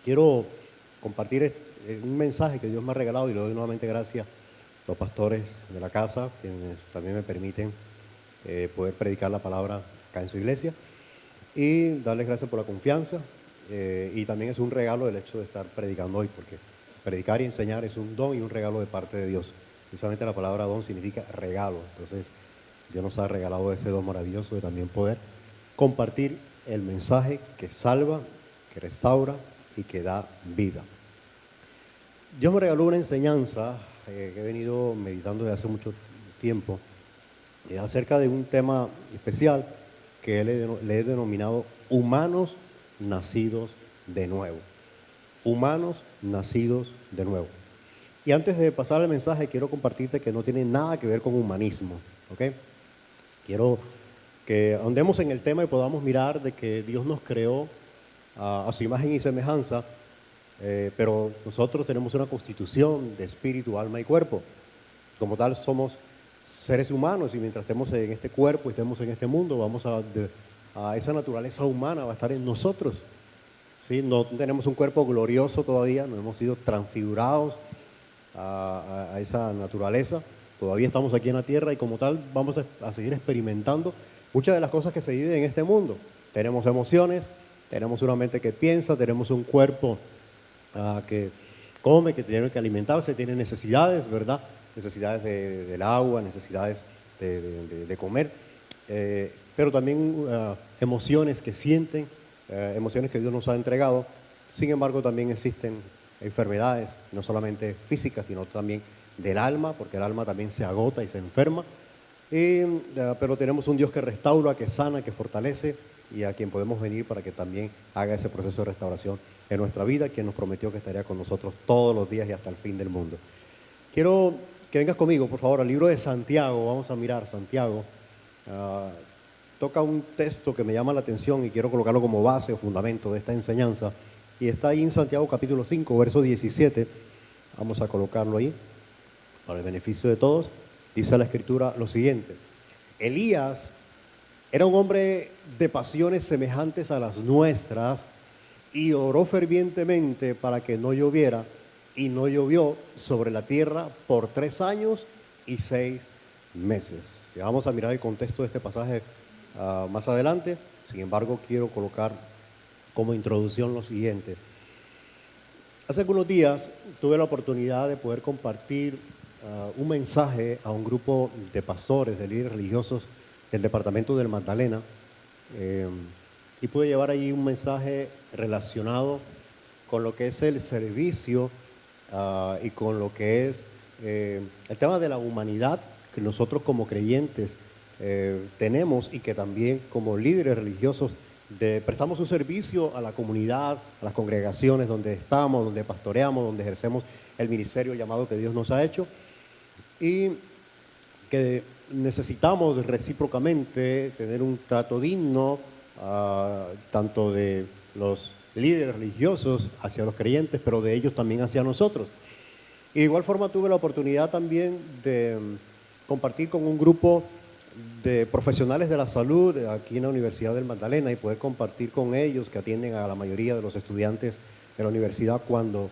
Quiero compartir un mensaje que Dios me ha regalado y le doy nuevamente gracias a los pastores de la casa, quienes también me permiten poder predicar la palabra acá en su iglesia, y darles gracias por la confianza. Y también es un regalo el hecho de estar predicando hoy, porque predicar y enseñar es un don y un regalo de parte de Dios. Precisamente la palabra don significa regalo. Entonces, Dios nos ha regalado ese don maravilloso de también poder compartir el mensaje que salva, que restaura y que da vida. Dios me regaló una enseñanza que he venido meditando desde hace mucho tiempo acerca de un tema especial que le he denominado humanos nacidos de nuevo. Humanos nacidos de nuevo. Y antes de pasar el mensaje, quiero compartirte que no tiene nada que ver con humanismo, ¿ok? Quiero que andemos en el tema y podamos mirar de que Dios nos creó a su imagen y semejanza, pero nosotros tenemos una constitución de espíritu, alma y cuerpo. Como tal, somos seres humanos y mientras estemos en este cuerpo, estemos en este mundo, a esa naturaleza humana va a estar en nosotros. ¿Sí? No tenemos un cuerpo glorioso todavía, no hemos sido transfigurados a esa naturaleza. Todavía estamos aquí en la tierra y como tal vamos a seguir experimentando muchas de las cosas que se viven en este mundo. Tenemos emociones, tenemos una mente que piensa, tenemos un cuerpo que come, que tiene que alimentarse, tiene necesidades, ¿verdad? Necesidades del agua, necesidades de comer, pero también emociones que sienten, emociones que Dios nos ha entregado. Sin embargo, también existen enfermedades, no solamente físicas, sino también del alma, porque el alma también se agota y se enferma. Pero tenemos un Dios que restaura, que sana, que fortalece y a quien podemos venir para que también haga ese proceso de restauración en nuestra vida, quien nos prometió que estaría con nosotros todos los días y hasta el fin del mundo. Quiero que vengas conmigo, por favor, al libro de Santiago. Vamos a mirar Santiago. Toca un texto que me llama la atención y quiero colocarlo como base o fundamento de esta enseñanza. Y está ahí en Santiago capítulo 5, verso 17. Vamos a colocarlo ahí para el beneficio de todos. Dice la Escritura lo siguiente: Elías era un hombre de pasiones semejantes a las nuestras y oró fervientemente para que no lloviera, y no llovió sobre la tierra por 3 años y 6 meses. Y vamos a mirar el contexto de este pasaje más adelante. Sin embargo, quiero colocar como introducción lo siguiente. Hace algunos días tuve la oportunidad de poder compartir un mensaje a un grupo de pastores, de líderes religiosos del departamento del Magdalena, y pude llevar ahí un mensaje relacionado con lo que es el servicio y con lo que es el tema de la humanidad que nosotros como creyentes tenemos y que también como líderes religiosos prestamos un servicio a la comunidad, a las congregaciones donde estamos, donde pastoreamos, donde ejercemos el ministerio llamado que Dios nos ha hecho, y que necesitamos recíprocamente tener un trato digno, tanto de los líderes religiosos hacia los creyentes, pero de ellos también hacia nosotros. Y de igual forma tuve la oportunidad también de compartir con un grupo de profesionales de la salud aquí en la Universidad del Magdalena y poder compartir con ellos, que atienden a la mayoría de los estudiantes de la universidad cuando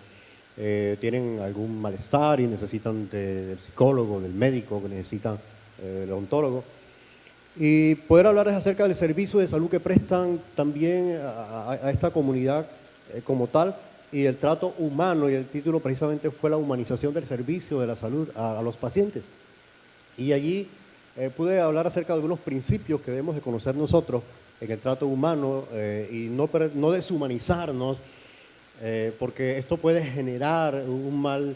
tienen algún malestar y necesitan del psicólogo, del médico, que necesitan el odontólogo. Y poder hablarles acerca del servicio de salud que prestan también a esta comunidad como tal, y el trato humano, y el título precisamente fue la humanización del servicio de la salud a los pacientes. Y allí pude hablar acerca de algunos principios que debemos de conocer nosotros en el trato humano y no deshumanizarnos, porque esto puede generar un mal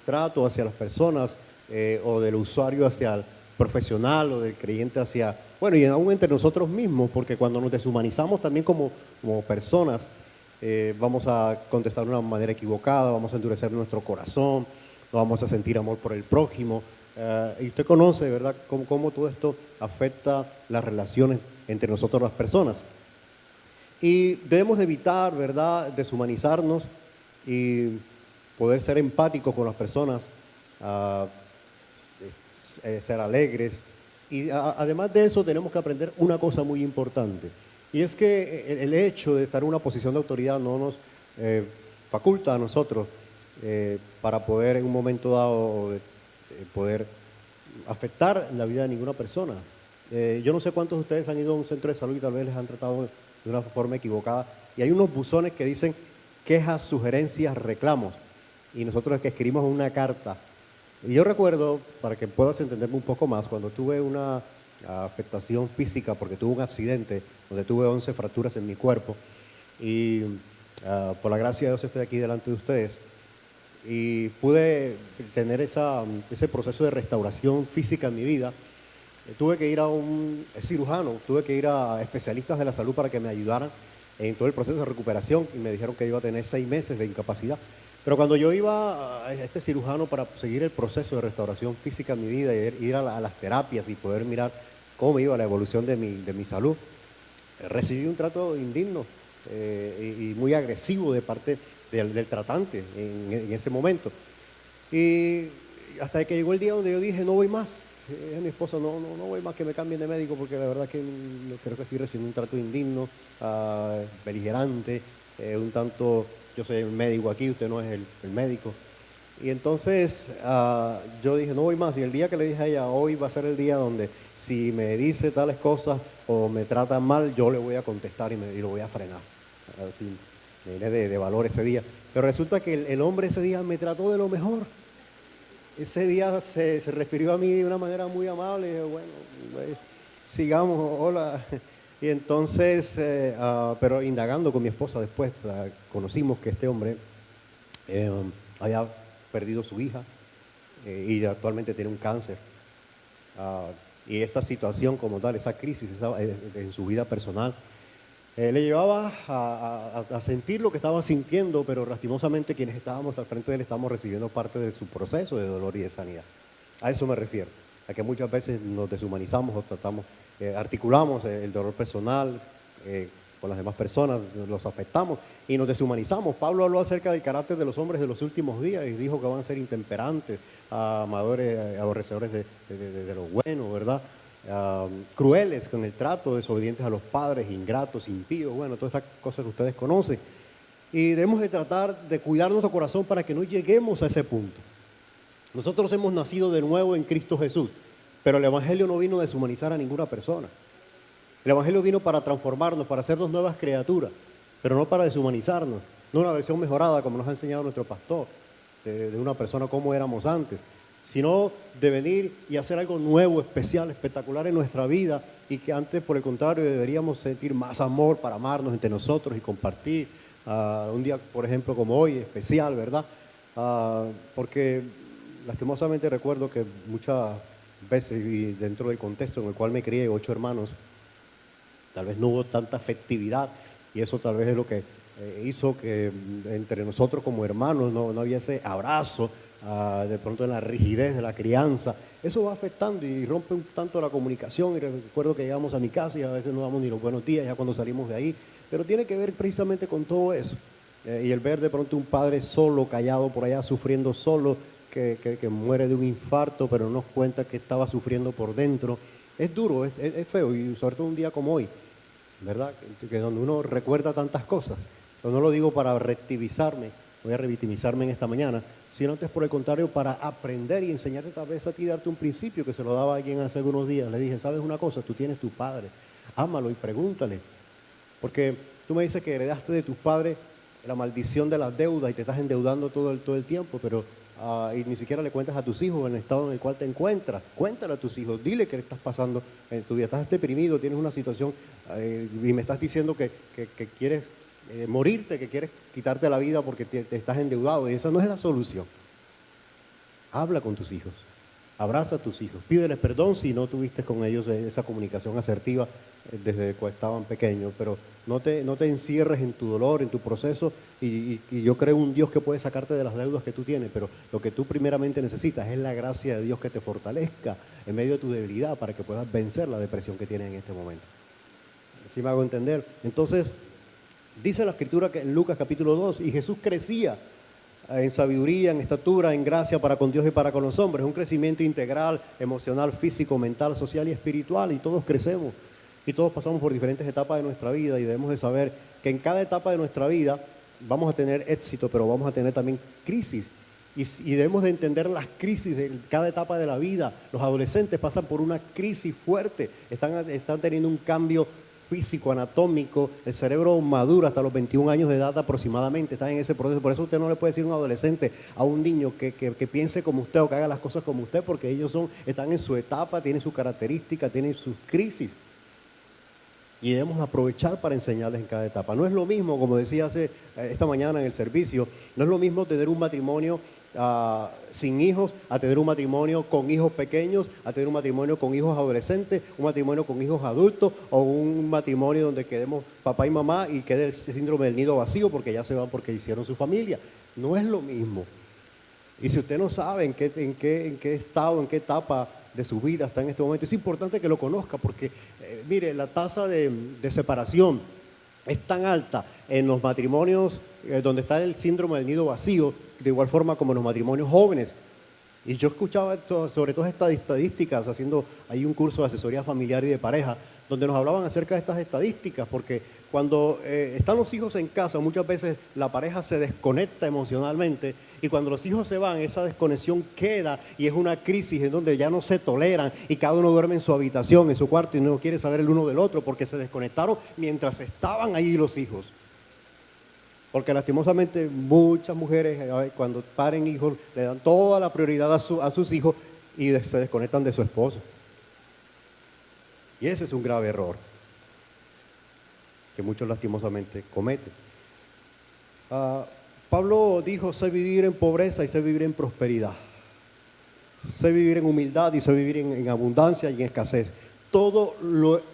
trato hacia las personas o del usuario hacia el profesional o del creyente hacia, bueno, y aún entre nosotros mismos, porque cuando nos deshumanizamos también como personas, vamos a contestar de una manera equivocada, vamos a endurecer nuestro corazón, no vamos a sentir amor por el prójimo. Y usted conoce, ¿verdad?, cómo todo esto afecta las relaciones entre nosotros las personas. Y debemos de evitar, ¿verdad?, deshumanizarnos y poder ser empáticos con las personas, ser alegres. Y además de eso tenemos que aprender una cosa muy importante. Y es que el hecho de estar en una posición de autoridad no nos faculta a nosotros para poder en un momento dado poder afectar la vida de ninguna persona. Yo no sé cuántos de ustedes han ido a un centro de salud y tal vez les han tratado de una forma equivocada. Y hay unos buzones que dicen quejas, sugerencias, reclamos. Y nosotros es que escribimos una carta. Y yo recuerdo, para que puedas entenderme un poco más, cuando tuve una afectación física, porque tuve un accidente donde tuve 11 fracturas en mi cuerpo. Y por la gracia de Dios estoy aquí delante de ustedes. Y pude tener ese proceso de restauración física en mi vida. Tuve que ir a un cirujano, tuve que ir a especialistas de la salud para que me ayudaran en todo el proceso de recuperación y me dijeron que iba a tener 6 meses de incapacidad. Pero cuando yo iba a este cirujano para seguir el proceso de restauración física en mi vida, ir a las terapias y poder mirar cómo iba la evolución de mi salud, recibí un trato indigno y muy agresivo de parte del tratante en ese momento. Y hasta que llegó el día donde yo dije, no voy más. A mi esposa, no voy más, que me cambien de médico porque la verdad que creo que estoy recibiendo un trato indigno, beligerante, un tanto, yo soy el médico aquí, usted no es el médico. Y entonces yo dije, no voy más. Y el día que le dije a ella, hoy va a ser el día donde si me dice tales cosas o me trata mal, yo le voy a contestar y lo voy a frenar. Así me vine de valor ese día. Pero resulta que el hombre ese día me trató de lo mejor. Ese día se refirió a mí de una manera muy amable. Y dije, bueno, sigamos, hola. Y entonces, pero indagando con mi esposa después, conocimos que este hombre había perdido su hija y actualmente tiene un cáncer. Y esta situación como tal, esa crisis en su vida personal, le llevaba a sentir lo que estaba sintiendo, pero lastimosamente quienes estábamos al frente de él estamos recibiendo parte de su proceso de dolor y de sanidad. A eso me refiero, a que muchas veces nos deshumanizamos o tratamos, articulamos el dolor personal con las demás personas, los afectamos y nos deshumanizamos. Pablo habló acerca del carácter de los hombres de los últimos días y dijo que van a ser intemperantes, amadores, aborrecedores de lo bueno, ¿verdad? Crueles con el trato, desobedientes a los padres, ingratos, impíos, bueno, todas estas cosas que ustedes conocen. Y debemos de tratar de cuidar nuestro corazón para que no lleguemos a ese punto. Nosotros hemos nacido de nuevo en Cristo Jesús, pero el Evangelio no vino a deshumanizar a ninguna persona. El Evangelio vino para transformarnos, para hacernos nuevas criaturas, pero no para deshumanizarnos, no una versión mejorada como nos ha enseñado nuestro pastor, de una persona como éramos antes, sino de venir y hacer algo nuevo, especial, espectacular en nuestra vida y que antes, por el contrario, deberíamos sentir más amor para amarnos entre nosotros y compartir un día, por ejemplo, como hoy, especial, ¿verdad? Porque lastimosamente recuerdo que muchas veces, y dentro del contexto en el cual me crié, 8 hermanos, tal vez no hubo tanta afectividad y eso tal vez es lo que hizo que entre nosotros como hermanos no había ese abrazo, de pronto en la rigidez de la crianza. Eso va afectando y rompe un tanto la comunicación. Y recuerdo que llegamos a mi casa y a veces no damos ni los buenos días ya cuando salimos de ahí, pero tiene que ver precisamente con todo eso. Y el ver de pronto un padre solo, callado por allá, sufriendo solo, que muere de un infarto, pero no nos cuenta que estaba sufriendo por dentro. Es duro, es feo, y sobre todo un día como hoy, ¿verdad? Que donde uno recuerda tantas cosas. Pero no lo digo para revictimizarme, voy a revictimizarme en esta mañana, sino antes por el contrario para aprender y enseñarte tal vez a ti, darte un principio que se lo daba a alguien hace algunos días. Le dije, ¿sabes una cosa? Tú tienes tu padre, ámalo y pregúntale. Porque tú me dices que heredaste de tus padres la maldición de las deudas y te estás endeudando todo el tiempo, pero y ni siquiera le cuentas a tus hijos en el estado en el cual te encuentras. Cuéntale a tus hijos, dile qué estás pasando en tu vida. Estás deprimido, tienes una situación y me estás diciendo que quieres morirte, que quieres quitarte la vida porque te estás endeudado, y esa no es la solución. Habla con tus hijos, abraza a tus hijos, pídeles perdón si no tuviste con ellos esa comunicación asertiva desde que estaban pequeños, pero no te encierres en tu dolor, en tu proceso, y yo creo un Dios que puede sacarte de las deudas que tú tienes, pero lo que tú primeramente necesitas es la gracia de Dios que te fortalezca en medio de tu debilidad para que puedas vencer la depresión que tienes en este momento. ¿Sí me hago entender? Entonces, dice la Escritura que en Lucas capítulo 2, y Jesús crecía en sabiduría, en estatura, en gracia para con Dios y para con los hombres. Un crecimiento integral, emocional, físico, mental, social y espiritual, y todos crecemos y todos pasamos por diferentes etapas de nuestra vida y debemos de saber que en cada etapa de nuestra vida vamos a tener éxito, pero vamos a tener también crisis. Y debemos de entender las crisis de cada etapa de la vida. Los adolescentes pasan por una crisis fuerte, están teniendo un cambio físico, anatómico, el cerebro madura hasta los 21 años de edad aproximadamente, están en ese proceso. Por eso usted no le puede decir a un adolescente, a un niño que piense como usted o que haga las cosas como usted, porque ellos están en su etapa, tienen sus características, tienen sus crisis. Y debemos aprovechar para enseñarles en cada etapa. No es lo mismo, como decía esta mañana en el servicio, no es lo mismo tener un matrimonio sin hijos, a tener un matrimonio con hijos pequeños, a tener un matrimonio con hijos adolescentes, un matrimonio con hijos adultos, o un matrimonio donde quedemos papá y mamá y quede el síndrome del nido vacío porque ya se van porque hicieron su familia. No es lo mismo. Y si usted no sabe en qué estado, en qué etapa de su vida está en este momento, es importante que lo conozca porque, mire, la tasa de separación es tan alta en los matrimonios donde está el síndrome del nido vacío, de igual forma como en los matrimonios jóvenes. Y yo escuchaba sobre todas estas estadísticas, haciendo ahí un curso de asesoría familiar y de pareja, donde nos hablaban acerca de estas estadísticas, porque cuando están los hijos en casa, muchas veces la pareja se desconecta emocionalmente, y cuando los hijos se van, esa desconexión queda y es una crisis en donde ya no se toleran y cada uno duerme en su habitación, en su cuarto, y no quiere saber el uno del otro porque se desconectaron mientras estaban ahí los hijos. Porque lastimosamente muchas mujeres cuando paren hijos le dan toda la prioridad a sus hijos y se desconectan de su esposo. Y ese es un grave error que muchos lastimosamente cometen. Pablo dijo, sé vivir en pobreza y sé vivir en prosperidad. Sé vivir en humildad y sé vivir en abundancia y en escasez.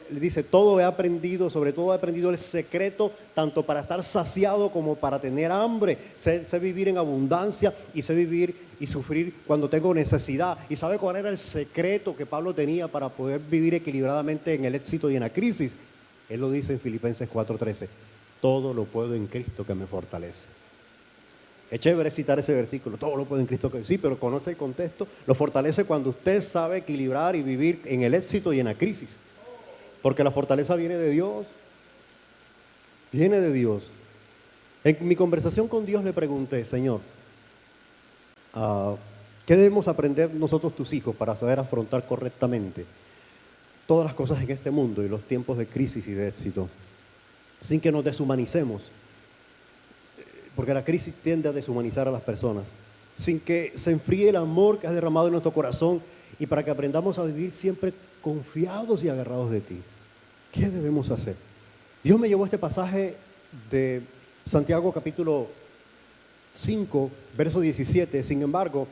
Dice, todo he aprendido, sobre todo he aprendido el secreto, tanto para estar saciado como para tener hambre. Sé vivir en abundancia y sé vivir y sufrir cuando tengo necesidad. ¿Y sabe cuál era el secreto que Pablo tenía para poder vivir equilibradamente en el éxito y en la crisis? Él lo dice en Filipenses 4:13, todo lo puedo en Cristo que me fortalece. Es chévere citar ese versículo, todo lo puede en Cristo que sí, pero conoce el contexto, lo fortalece cuando usted sabe equilibrar y vivir en el éxito y en la crisis. Porque la fortaleza viene de Dios. Viene de Dios. En mi conversación con Dios le pregunté, Señor, ¿qué debemos aprender nosotros tus hijos para saber afrontar correctamente todas las cosas en este mundo y los tiempos de crisis y de éxito, sin que nos deshumanicemos? Porque la crisis tiende a deshumanizar a las personas, sin que se enfríe el amor que has derramado en nuestro corazón y para que aprendamos a vivir siempre confiados y agarrados de ti. ¿Qué debemos hacer? Dios me llevó a este pasaje de Santiago capítulo 5, verso 17. Sin embargo,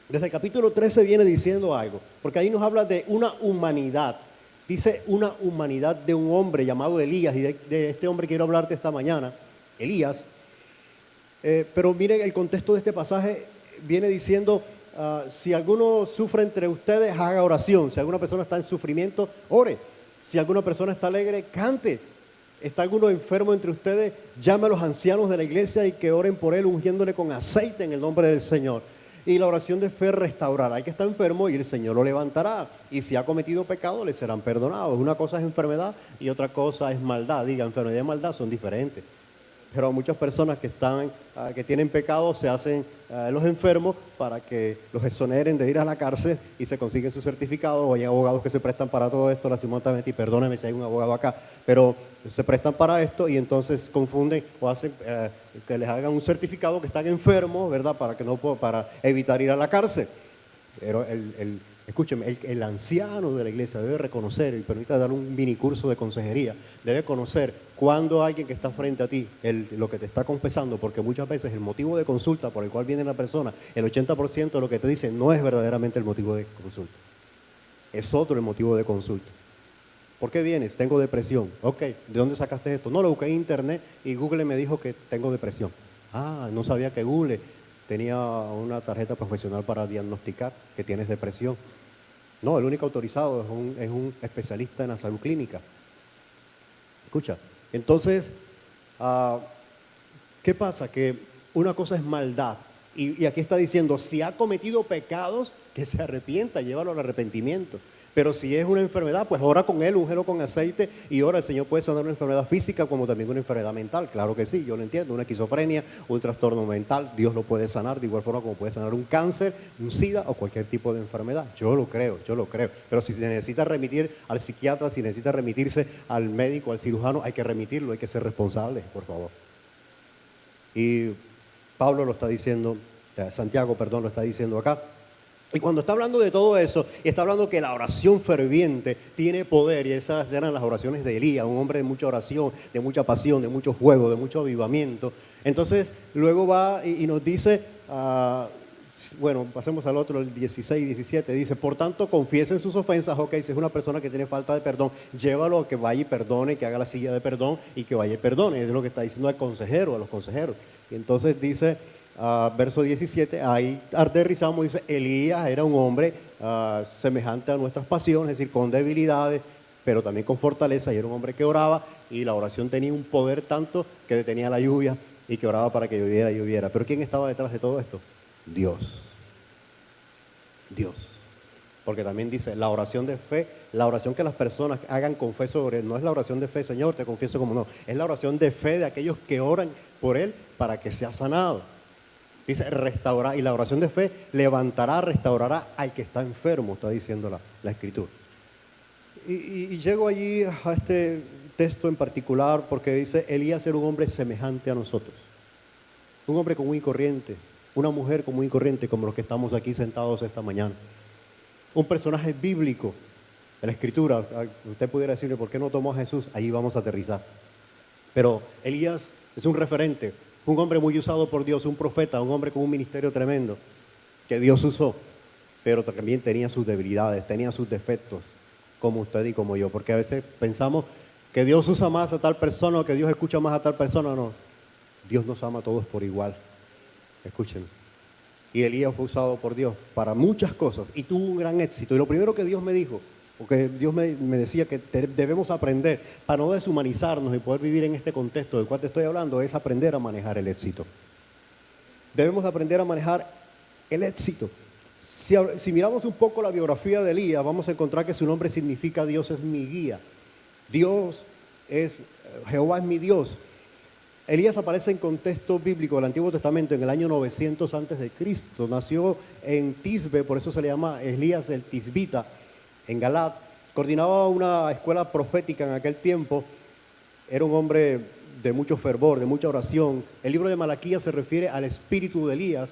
desde el capítulo 13 viene diciendo algo, porque ahí nos habla de una humanidad. Dice una humanidad de un hombre llamado Elías, y de este hombre quiero hablarte esta mañana, Elías. Pero miren, el contexto de este pasaje viene diciendo, si alguno sufre entre ustedes, haga oración. Si alguna persona está en sufrimiento, ore. Si alguna persona está alegre, cante. ¿Está alguno enfermo entre ustedes? Llame a los ancianos de la iglesia y que oren por él, ungiéndole con aceite en el nombre del Señor. Y la oración de fe restaurará. Hay que estar enfermo y el Señor lo levantará. Y si ha cometido pecado, le serán perdonados. Una cosa es enfermedad y otra cosa es maldad. Diga, enfermedad y maldad son diferentes. Pero muchas personas que tienen pecado se hacen los enfermos para que los exoneren de ir a la cárcel y se consiguen su certificado. O hay abogados que se prestan para todo esto, lastimosamente, y perdóneme si hay un abogado acá, pero se prestan para esto y entonces confunden o hacen que les hagan un certificado que están enfermos, ¿verdad? Para evitar ir a la cárcel. Pero escúcheme, el anciano de la iglesia debe reconocer, y permítame dar un mini curso de consejería, debe conocer cuando alguien que está frente a ti, lo que te está confesando, porque muchas veces el motivo de consulta por el cual viene la persona, el 80% de lo que te dice no es verdaderamente el motivo de consulta. Es otro el motivo de consulta. ¿Por qué vienes? Tengo depresión. Ok, ¿de dónde sacaste esto? No, lo busqué en internet y Google me dijo que tengo depresión. No sabía que Google tenía una tarjeta profesional para diagnosticar que tienes depresión. No, el único autorizado es un especialista en la salud clínica. Escucha, entonces, ¿qué pasa? Que una cosa es maldad. Y aquí está diciendo, si ha cometido pecados, que se arrepienta, llévalo al arrepentimiento. Pero si es una enfermedad, pues ora con él, úngelo con aceite y ora. El Señor puede sanar una enfermedad física como también una enfermedad mental. Claro que sí, yo lo entiendo. Una esquizofrenia, un trastorno mental, Dios lo puede sanar de igual forma como puede sanar un cáncer, un SIDA o cualquier tipo de enfermedad. Yo lo creo. Pero si se necesita remitir al psiquiatra, si necesita remitirse al médico, al cirujano, hay que remitirlo, hay que ser responsable, por favor. Y Pablo lo está diciendo, Santiago, perdón, lo está diciendo acá. Y cuando está hablando de todo eso, y está hablando que la oración ferviente tiene poder, y esas eran las oraciones de Elías, un hombre de mucha oración, de mucha pasión, de mucho fuego, de mucho avivamiento. Entonces, luego va y nos dice, bueno, pasemos al otro, el 16 y 17, dice, por tanto, confiesen sus ofensas. Ok, si es una persona que tiene falta de perdón, llévalo a que vaya y perdone, que haga la silla de perdón y que vaya y perdone. Es lo que está diciendo al consejero, a los consejeros. Y entonces dice, verso 17, ahí aterrizamos, dice, Elías era un hombre semejante a nuestras pasiones, es decir, con debilidades, pero también con fortaleza, y era un hombre que oraba, y la oración tenía un poder tanto que detenía la lluvia y que oraba para que lloviera. Pero ¿quién estaba detrás de todo esto? Dios. Porque también dice, la oración de fe, la oración que las personas hagan con fe sobre él, no es la oración de fe, Señor, te confieso como no, es la oración de fe de aquellos que oran por él para que sea sanado. Dice, restaurar, y la oración de fe levantará, restaurará al que está enfermo, está diciendo la Escritura. Y llego allí a este texto en particular porque dice, Elías era un hombre semejante a nosotros. Un hombre común y corriente, una mujer común y corriente como los que estamos aquí sentados esta mañana. Un personaje bíblico de la Escritura. Usted pudiera decirle, ¿por qué no tomó a Jesús? Ahí vamos a aterrizar. Pero Elías es un referente, un hombre muy usado por Dios, un profeta, un hombre con un ministerio tremendo que Dios usó, pero también tenía sus debilidades, tenía sus defectos, como usted y como yo, porque a veces pensamos que Dios usa más a tal persona o que Dios escucha más a tal persona. No, Dios nos ama a todos por igual. Escuchen. Y Elías fue usado por Dios para muchas cosas y tuvo un gran éxito. Y lo primero que Dios me dijo, porque Dios me decía que debemos aprender para no deshumanizarnos y poder vivir en este contexto del cual te estoy hablando, es aprender a manejar el éxito. Debemos aprender a manejar el éxito. Si miramos un poco la biografía de Elías, vamos a encontrar que su nombre significa Dios es mi guía. Jehová es mi Dios. Elías aparece en contexto bíblico del Antiguo Testamento en el año 900 antes de Cristo. Nació en Tisbe, por eso se le llama Elías el Tisbita, en Galat. Coordinaba una escuela profética en aquel tiempo. Era un hombre de mucho fervor, de mucha oración. El libro de Malaquías se refiere al espíritu de Elías,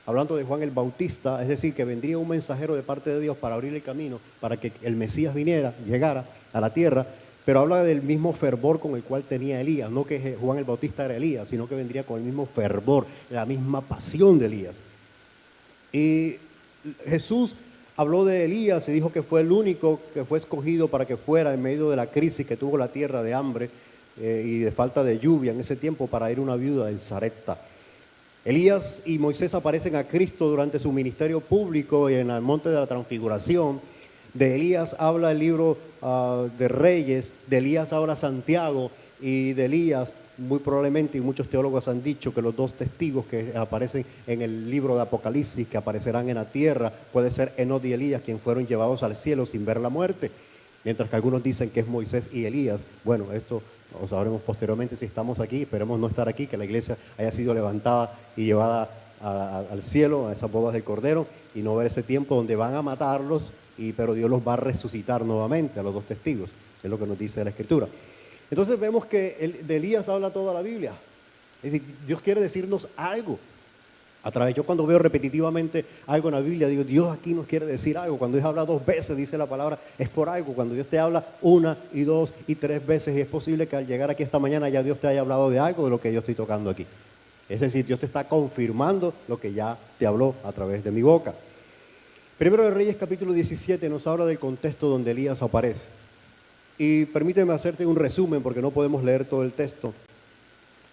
hablando de Juan el Bautista, es decir, que vendría un mensajero de parte de Dios para abrir el camino, para que el Mesías llegara a la tierra. Pero habla del mismo fervor con el cual tenía Elías, no que Juan el Bautista era Elías, sino que vendría con el mismo fervor, la misma pasión de Elías. Y Jesús habló de Elías y dijo que fue el único que fue escogido para que fuera en medio de la crisis que tuvo la tierra de hambre y de falta de lluvia en ese tiempo para ir una viuda en Sarepta. Elías y Moisés aparecen a Cristo durante su ministerio público y en el monte de la transfiguración. De Elías habla el libro de Reyes, de Elías habla Santiago y de Elías muy probablemente, y muchos teólogos han dicho que los dos testigos que aparecen en el libro de Apocalipsis, que aparecerán en la tierra, puede ser Enoc y Elías, quienes fueron llevados al cielo sin ver la muerte, mientras que algunos dicen que es Moisés y Elías. Bueno, esto lo sabremos posteriormente si estamos aquí, esperemos no estar aquí, que la iglesia haya sido levantada y llevada al cielo, a esas bodas del Cordero, y no ver ese tiempo donde van a matarlos, pero Dios los va a resucitar nuevamente a los dos testigos, es lo que nos dice la Escritura. Entonces vemos que de Elías habla toda la Biblia. Es decir, Dios quiere decirnos algo. Yo cuando veo repetitivamente algo en la Biblia, digo, Dios aquí nos quiere decir algo. Cuando Dios habla 2 veces, dice la palabra, es por algo. Cuando Dios te habla 1 y 2 y 3 veces, y es posible que al llegar aquí esta mañana ya Dios te haya hablado de algo de lo que yo estoy tocando aquí. Es decir, Dios te está confirmando lo que ya te habló a través de mi boca. Primero de Reyes capítulo 17 nos habla del contexto donde Elías aparece. Y permíteme hacerte un resumen porque no podemos leer todo el texto.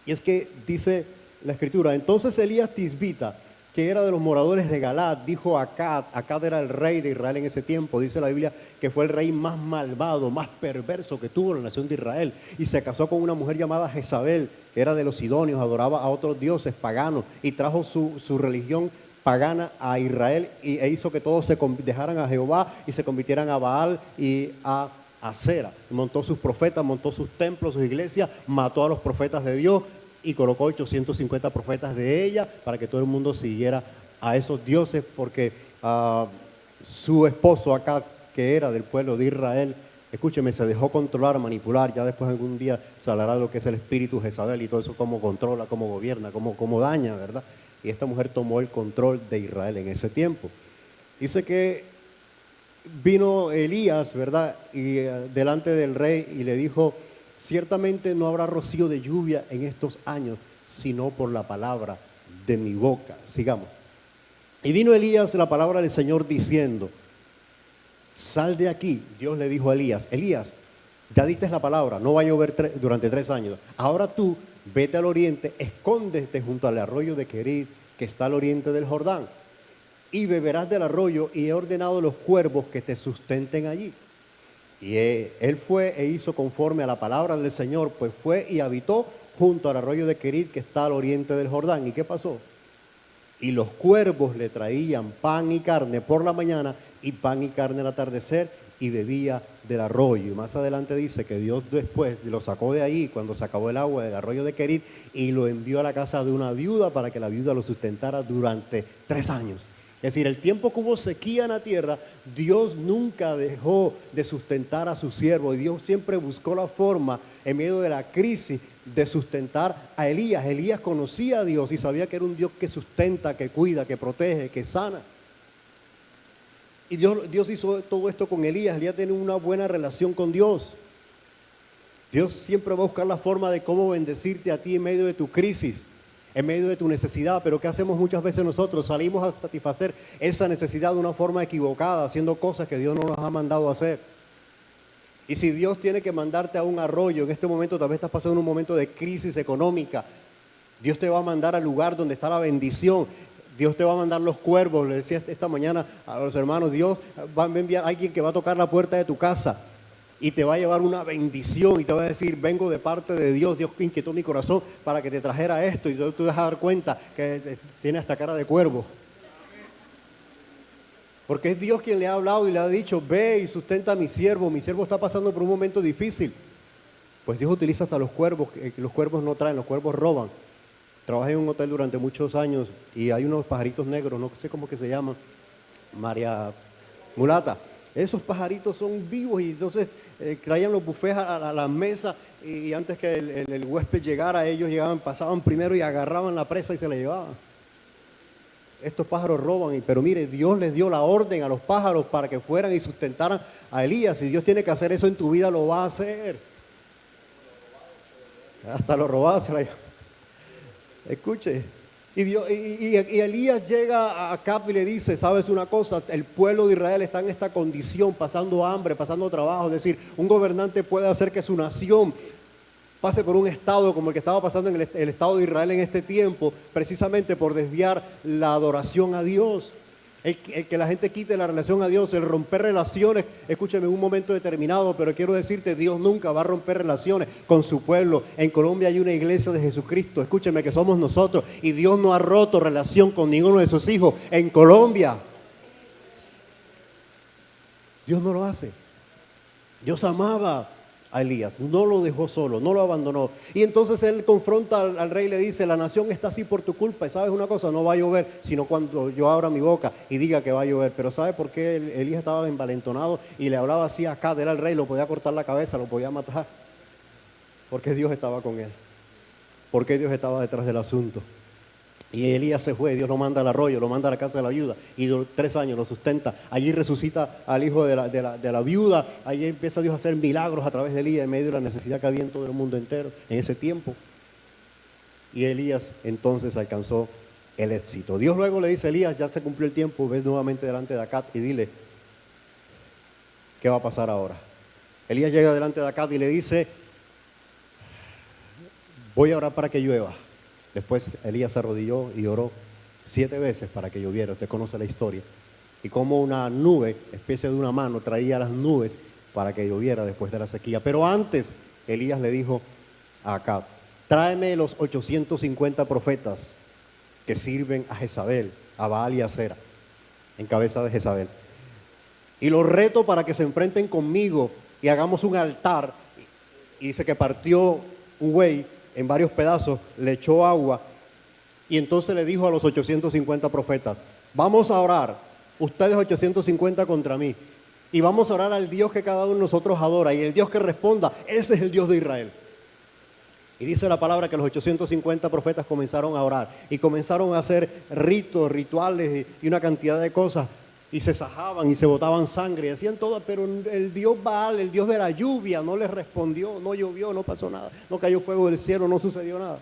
Y es que dice la Escritura, entonces Elías Tisbita, que era de los moradores de Galat, dijo a Acad. Acad era el rey de Israel en ese tiempo. Dice la Biblia que fue el rey más malvado, más perverso que tuvo la nación de Israel. Y se casó con una mujer llamada Jezabel, que era de los sidonios, adoraba a otros dioses paganos y trajo su religión pagana a Israel e hizo que todos dejaran a Jehová y se convirtieran a Baal y a Acera. Montó sus profetas, montó sus templos, sus iglesias, mató a los profetas de Dios y colocó 850 profetas de ella para que todo el mundo siguiera a esos dioses, porque su esposo Acab, que era del pueblo de Israel, escúcheme, se dejó controlar, manipular. Ya después algún día se hablará de lo que es el espíritu Jezabel y todo eso, cómo controla, cómo gobierna, cómo daña, ¿verdad? Y esta mujer tomó el control de Israel en ese tiempo. Dice que vino Elías, ¿verdad? Y delante del rey y le dijo: ciertamente no habrá rocío de lluvia en estos años, sino por la palabra de mi boca. Sigamos. Y vino Elías la palabra del Señor diciendo: sal de aquí. Dios le dijo a Elías: Elías, ya diste la palabra, no va a llover durante 3 años. Ahora tú vete al oriente, escóndete junto al arroyo de Querit, que está al oriente del Jordán, y beberás del arroyo, y he ordenado a los cuervos que te sustenten allí. Y él fue e hizo conforme a la palabra del Señor, pues fue y habitó junto al arroyo de Querit, que está al oriente del Jordán. ¿Y qué pasó? Y los cuervos le traían pan y carne por la mañana y pan y carne al atardecer, y bebía del arroyo. Y más adelante dice que Dios después lo sacó de ahí cuando se acabó el agua del arroyo de Querit y lo envió a la casa de una viuda para que la viuda lo sustentara durante 3 años. Es decir, el tiempo que hubo sequía en la tierra, Dios nunca dejó de sustentar a su siervo. Dios siempre buscó la forma, en medio de la crisis, de sustentar a Elías. Elías conocía a Dios y sabía que era un Dios que sustenta, que cuida, que protege, que sana. Y Dios hizo todo esto con Elías. Elías tenía una buena relación con Dios. Dios siempre va a buscar la forma de cómo bendecirte a ti en medio de tu crisis, en medio de tu necesidad. Pero ¿qué hacemos muchas veces nosotros? Salimos a satisfacer esa necesidad de una forma equivocada, haciendo cosas que Dios no nos ha mandado a hacer. Y si Dios tiene que mandarte a un arroyo, en este momento tal vez estás pasando un momento de crisis económica, Dios te va a mandar al lugar donde está la bendición. Dios te va a mandar los cuervos. Le decía esta mañana a los hermanos: Dios va a enviar a alguien que va a tocar la puerta de tu casa y te va a llevar una bendición y te va a decir: vengo de parte de Dios. Dios inquietó mi corazón para que te trajera esto. Y tú vas a dar cuenta que tiene hasta cara de cuervo. Porque es Dios quien le ha hablado y le ha dicho: ve y sustenta a mi siervo está pasando por un momento difícil. Pues Dios utiliza hasta los cuervos, que los cuervos no traen, los cuervos roban. Trabajé en un hotel durante muchos años y hay unos pajaritos negros, no sé cómo que se llaman, María Mulata. Esos pajaritos son vivos y entonces traían los bufés a la mesa y antes que el huésped llegara, ellos llegaban, pasaban primero y agarraban la presa y se la llevaban. Estos pájaros roban, pero mire, Dios les dio la orden a los pájaros para que fueran y sustentaran a Elías. Si Dios tiene que hacer eso en tu vida, lo va a hacer. Hasta lo robado se la llevan. Escuche, y Elías llega a Acab y le dice: sabes una cosa, el pueblo de Israel está en esta condición, pasando hambre, pasando trabajo. Es decir, un gobernante puede hacer que su nación pase por un estado como el que estaba pasando en el estado de Israel en este tiempo, precisamente por desviar la adoración a Dios. El que la gente quite la relación a Dios, el romper relaciones. Escúcheme, en un momento determinado, pero quiero decirte, Dios nunca va a romper relaciones con su pueblo. En Colombia hay una iglesia de Jesucristo, escúcheme, que somos nosotros, y Dios no ha roto relación con ninguno de sus hijos en Colombia. Dios no lo hace. Dios amaba a Elías, no lo dejó solo, no lo abandonó. Y entonces él confronta al rey y le dice: la nación está así por tu culpa, y sabes una cosa, no va a llover, sino cuando yo abra mi boca y diga que va a llover. Pero ¿sabe por qué Elías estaba envalentonado y le hablaba así acá? Era el rey, lo podía cortar la cabeza, lo podía matar. Porque Dios estaba con él, porque Dios estaba detrás del asunto. Y Elías se fue, Dios lo manda al arroyo, lo manda a la casa de la viuda, y 3 años lo sustenta. Allí resucita al hijo de la viuda. Allí empieza Dios a hacer milagros a través de Elías en medio de la necesidad que había en todo el mundo entero en ese tiempo. Y Elías entonces alcanzó el éxito. Dios luego le dice a Elías: ya se cumplió el tiempo, ves nuevamente delante de Acab y dile qué va a pasar ahora. Elías llega delante de Acab y le dice: voy a orar para que llueva. Después Elías se arrodilló y oró 7 veces para que lloviera. Usted conoce la historia. Y como una nube, especie de una mano, traía las nubes para que lloviera después de la sequía. Pero antes, Elías le dijo a Acab: tráeme los 850 profetas que sirven a Jezabel. a Baal y a Acera, en cabeza de Jezabel. Y los reto para que se enfrenten conmigo y hagamos un altar. Y dice que partió un buey en varios pedazos, le echó agua y entonces le dijo a los 850 profetas, vamos a orar, ustedes 850 contra mí, y vamos a orar al Dios que cada uno de nosotros adora, y el Dios que responda, ese es el Dios de Israel. Y dice la palabra que los 850 profetas comenzaron a orar y comenzaron a hacer ritos, rituales y una cantidad de cosas, y se sajaban y se botaban sangre y hacían todo, pero el Dios Baal, el Dios de la lluvia, no les respondió, no llovió, no pasó nada, no cayó fuego del cielo, no sucedió nada.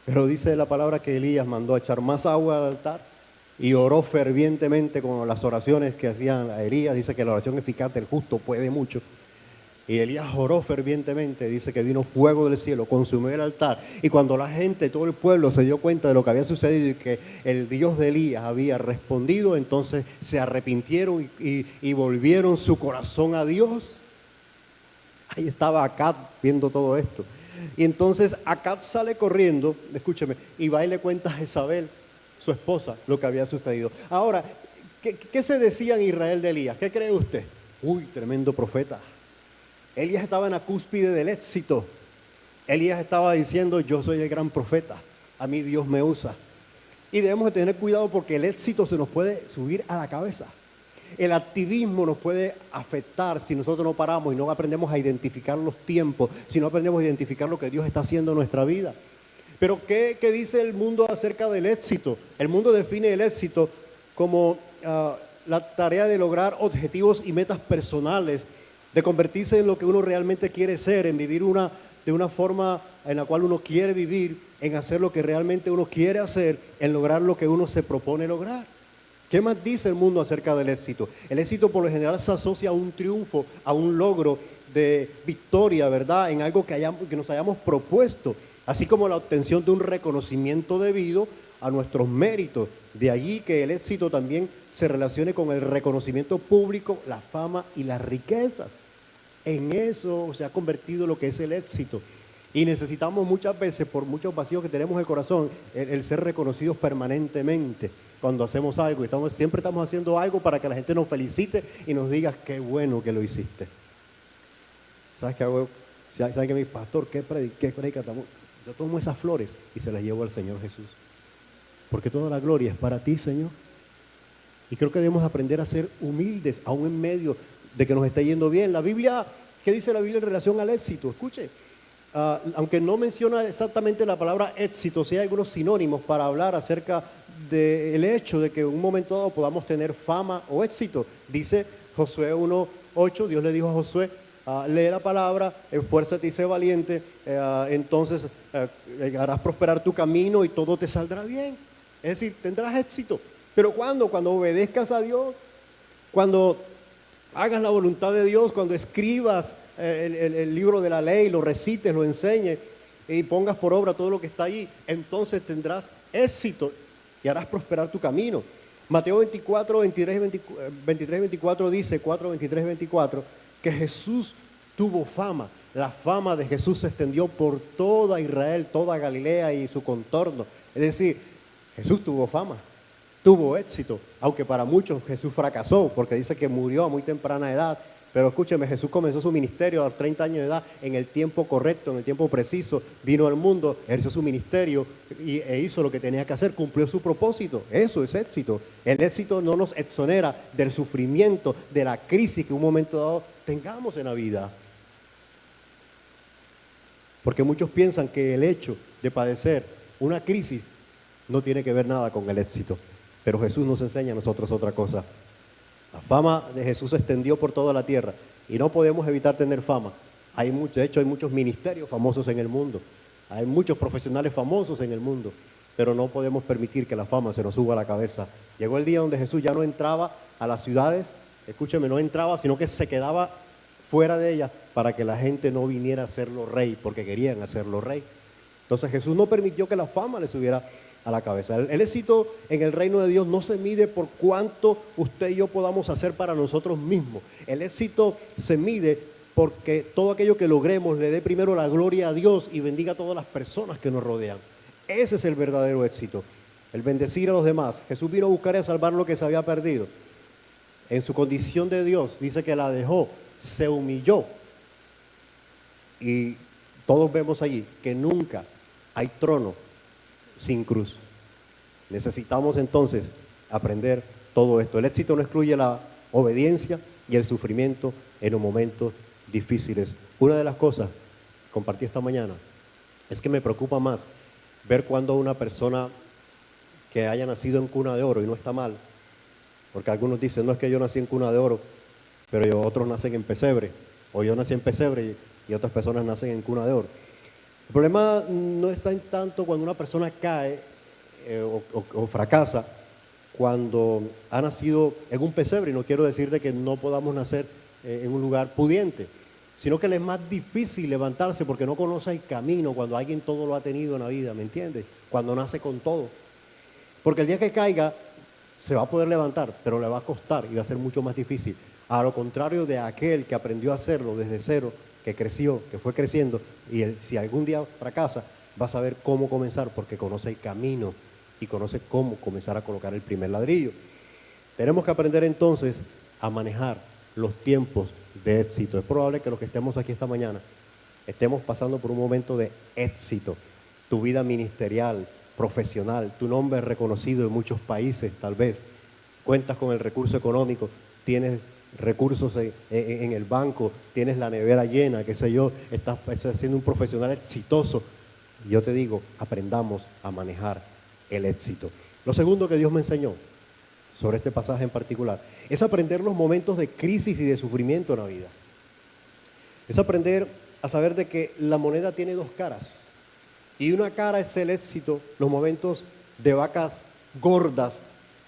Pero dice la palabra que Elías mandó a echar más agua al altar y oró fervientemente con las oraciones que hacían a Elías. Dice que la oración eficaz del justo puede mucho. Y Elías oró fervientemente, dice que vino fuego del cielo, consumió el altar. Y cuando la gente, todo el pueblo se dio cuenta de lo que había sucedido y que el Dios de Elías había respondido, entonces se arrepintieron y volvieron su corazón a Dios. Ahí estaba Acab viendo todo esto. Y entonces Acab sale corriendo, escúcheme, y va y le cuenta a Jezabel, su esposa, lo que había sucedido. Ahora, ¿qué se decía en Israel de Elías? ¿Qué cree usted? Uy, tremendo profeta. Elías estaba en la cúspide del éxito. Elías estaba diciendo, yo soy el gran profeta, a mí Dios me usa. Y debemos de tener cuidado porque el éxito se nos puede subir a la cabeza. El activismo nos puede afectar si nosotros no paramos y no aprendemos a identificar los tiempos, si no aprendemos a identificar lo que Dios está haciendo en nuestra vida. Pero ¿qué dice el mundo acerca del éxito? El mundo define el éxito como la tarea de lograr objetivos y metas personales, de convertirse en lo que uno realmente quiere ser, en vivir de una forma en la cual uno quiere vivir, en hacer lo que realmente uno quiere hacer, en lograr lo que uno se propone lograr. ¿Qué más dice el mundo acerca del éxito? El éxito por lo general se asocia a un triunfo, a un logro de victoria, ¿verdad? En algo que nos hayamos propuesto, así como la obtención de un reconocimiento debido a nuestros méritos. De allí que el éxito también se relacione con el reconocimiento público, la fama y las riquezas. En eso se ha convertido lo que es el éxito. Y necesitamos muchas veces, por muchos vacíos que tenemos en el corazón, el ser reconocidos permanentemente cuando hacemos algo. Siempre estamos haciendo algo para que la gente nos felicite y nos diga qué bueno que lo hiciste. ¿Sabes qué hago? ¿Sabes qué mi pastor? ¿Qué predica? Yo tomo esas flores y se las llevo al Señor Jesús. Porque toda la gloria es para ti, Señor. Y creo que debemos aprender a ser humildes, aún en medio de que nos esté yendo bien. La Biblia, ¿qué dice la Biblia en relación al éxito? Escuche, aunque no menciona exactamente la palabra éxito, sí hay algunos sinónimos para hablar acerca del hecho de que en un momento dado podamos tener fama o éxito. Dice Josué 1:8, Dios le dijo a Josué, lee la palabra, esfuérzate y sé valiente, entonces harás prosperar tu camino y todo te saldrá bien. Es decir, tendrás éxito. ¿Pero cuándo? Cuando obedezcas a Dios, cuando hagas la voluntad de Dios, cuando escribas el libro de la ley, lo recites, lo enseñes y pongas por obra todo lo que está ahí, entonces tendrás éxito y harás prosperar tu camino. Mateo 24, 23 y 24 dice, 4, 23 y 24, que Jesús tuvo fama. La fama de Jesús se extendió por toda Israel, toda Galilea y su contorno. Es decir, Jesús tuvo fama, tuvo éxito, aunque para muchos Jesús fracasó, porque dice que murió a muy temprana edad. Pero escúcheme, Jesús comenzó su ministerio a los 30 años de edad, en el tiempo correcto, en el tiempo preciso, vino al mundo, ejerció su ministerio e hizo lo que tenía que hacer, cumplió su propósito. Eso es éxito. El éxito no nos exonera del sufrimiento, de la crisis que en un momento dado tengamos en la vida. Porque muchos piensan que el hecho de padecer una crisis no tiene que ver nada con el éxito. Pero Jesús nos enseña a nosotros otra cosa. La fama de Jesús se extendió por toda la tierra y no podemos evitar tener fama. De hecho, hay muchos ministerios famosos en el mundo, hay muchos profesionales famosos en el mundo, pero no podemos permitir que la fama se nos suba a la cabeza. Llegó el día donde Jesús ya no entraba a las ciudades, escúcheme, no entraba, sino que se quedaba fuera de ellas para que la gente no viniera a hacerlo rey, porque querían hacerlo rey. Entonces Jesús no permitió que la fama le subiera a la cabeza. El éxito en el reino de Dios no se mide por cuánto usted y yo podamos hacer para nosotros mismos. El éxito se mide porque todo aquello que logremos le dé primero la gloria a Dios y bendiga a todas las personas que nos rodean. Ese es el verdadero éxito. el bendecir a los demás. Jesús vino a buscar y a salvar lo que se había perdido. En su condición de Dios, dice que la dejó, se humilló. Y todos vemos allí que nunca hay trono sin cruz. Necesitamos entonces aprender todo esto. El éxito no excluye la obediencia y el sufrimiento en los momentos difíciles. Una de las cosas que compartí esta mañana es que me preocupa más ver cuando una persona que haya nacido en cuna de oro, y no está mal, porque algunos dicen, no es que yo nací en cuna de oro, pero otros nacen en pesebre, o yo nací en pesebre y otras personas nacen en cuna de oro. El problema no está en tanto cuando una persona cae o fracasa, cuando ha nacido en un pesebre, y no quiero decir de que no podamos nacer en un lugar pudiente, sino que le es más difícil levantarse porque no conoce el camino cuando alguien todo lo ha tenido en la vida, ¿me entiendes? Cuando nace con todo. Porque el día que caiga se va a poder levantar, pero le va a costar y va a ser mucho más difícil. A lo contrario de aquel que aprendió a hacerlo desde cero, que creció, que fue creciendo, y si algún día fracasa, va a saber cómo comenzar porque conoce el camino y conoce cómo comenzar a colocar el primer ladrillo. Tenemos que aprender entonces a manejar los tiempos de éxito. Es probable que los que estemos aquí esta mañana estemos pasando por un momento de éxito. Tu vida ministerial, profesional, tu nombre es reconocido en muchos países, tal vez. Cuentas con el recurso económico, tienes recursos en el banco, tienes la nevera llena, qué sé yo, estás siendo un profesional exitoso. Yo te digo, aprendamos a manejar el éxito. Lo segundo que Dios me enseñó sobre este pasaje en particular es aprender los momentos de crisis y de sufrimiento en la vida. Es aprender a saber de que la moneda tiene dos caras. Y una cara es el éxito, los momentos de vacas gordas,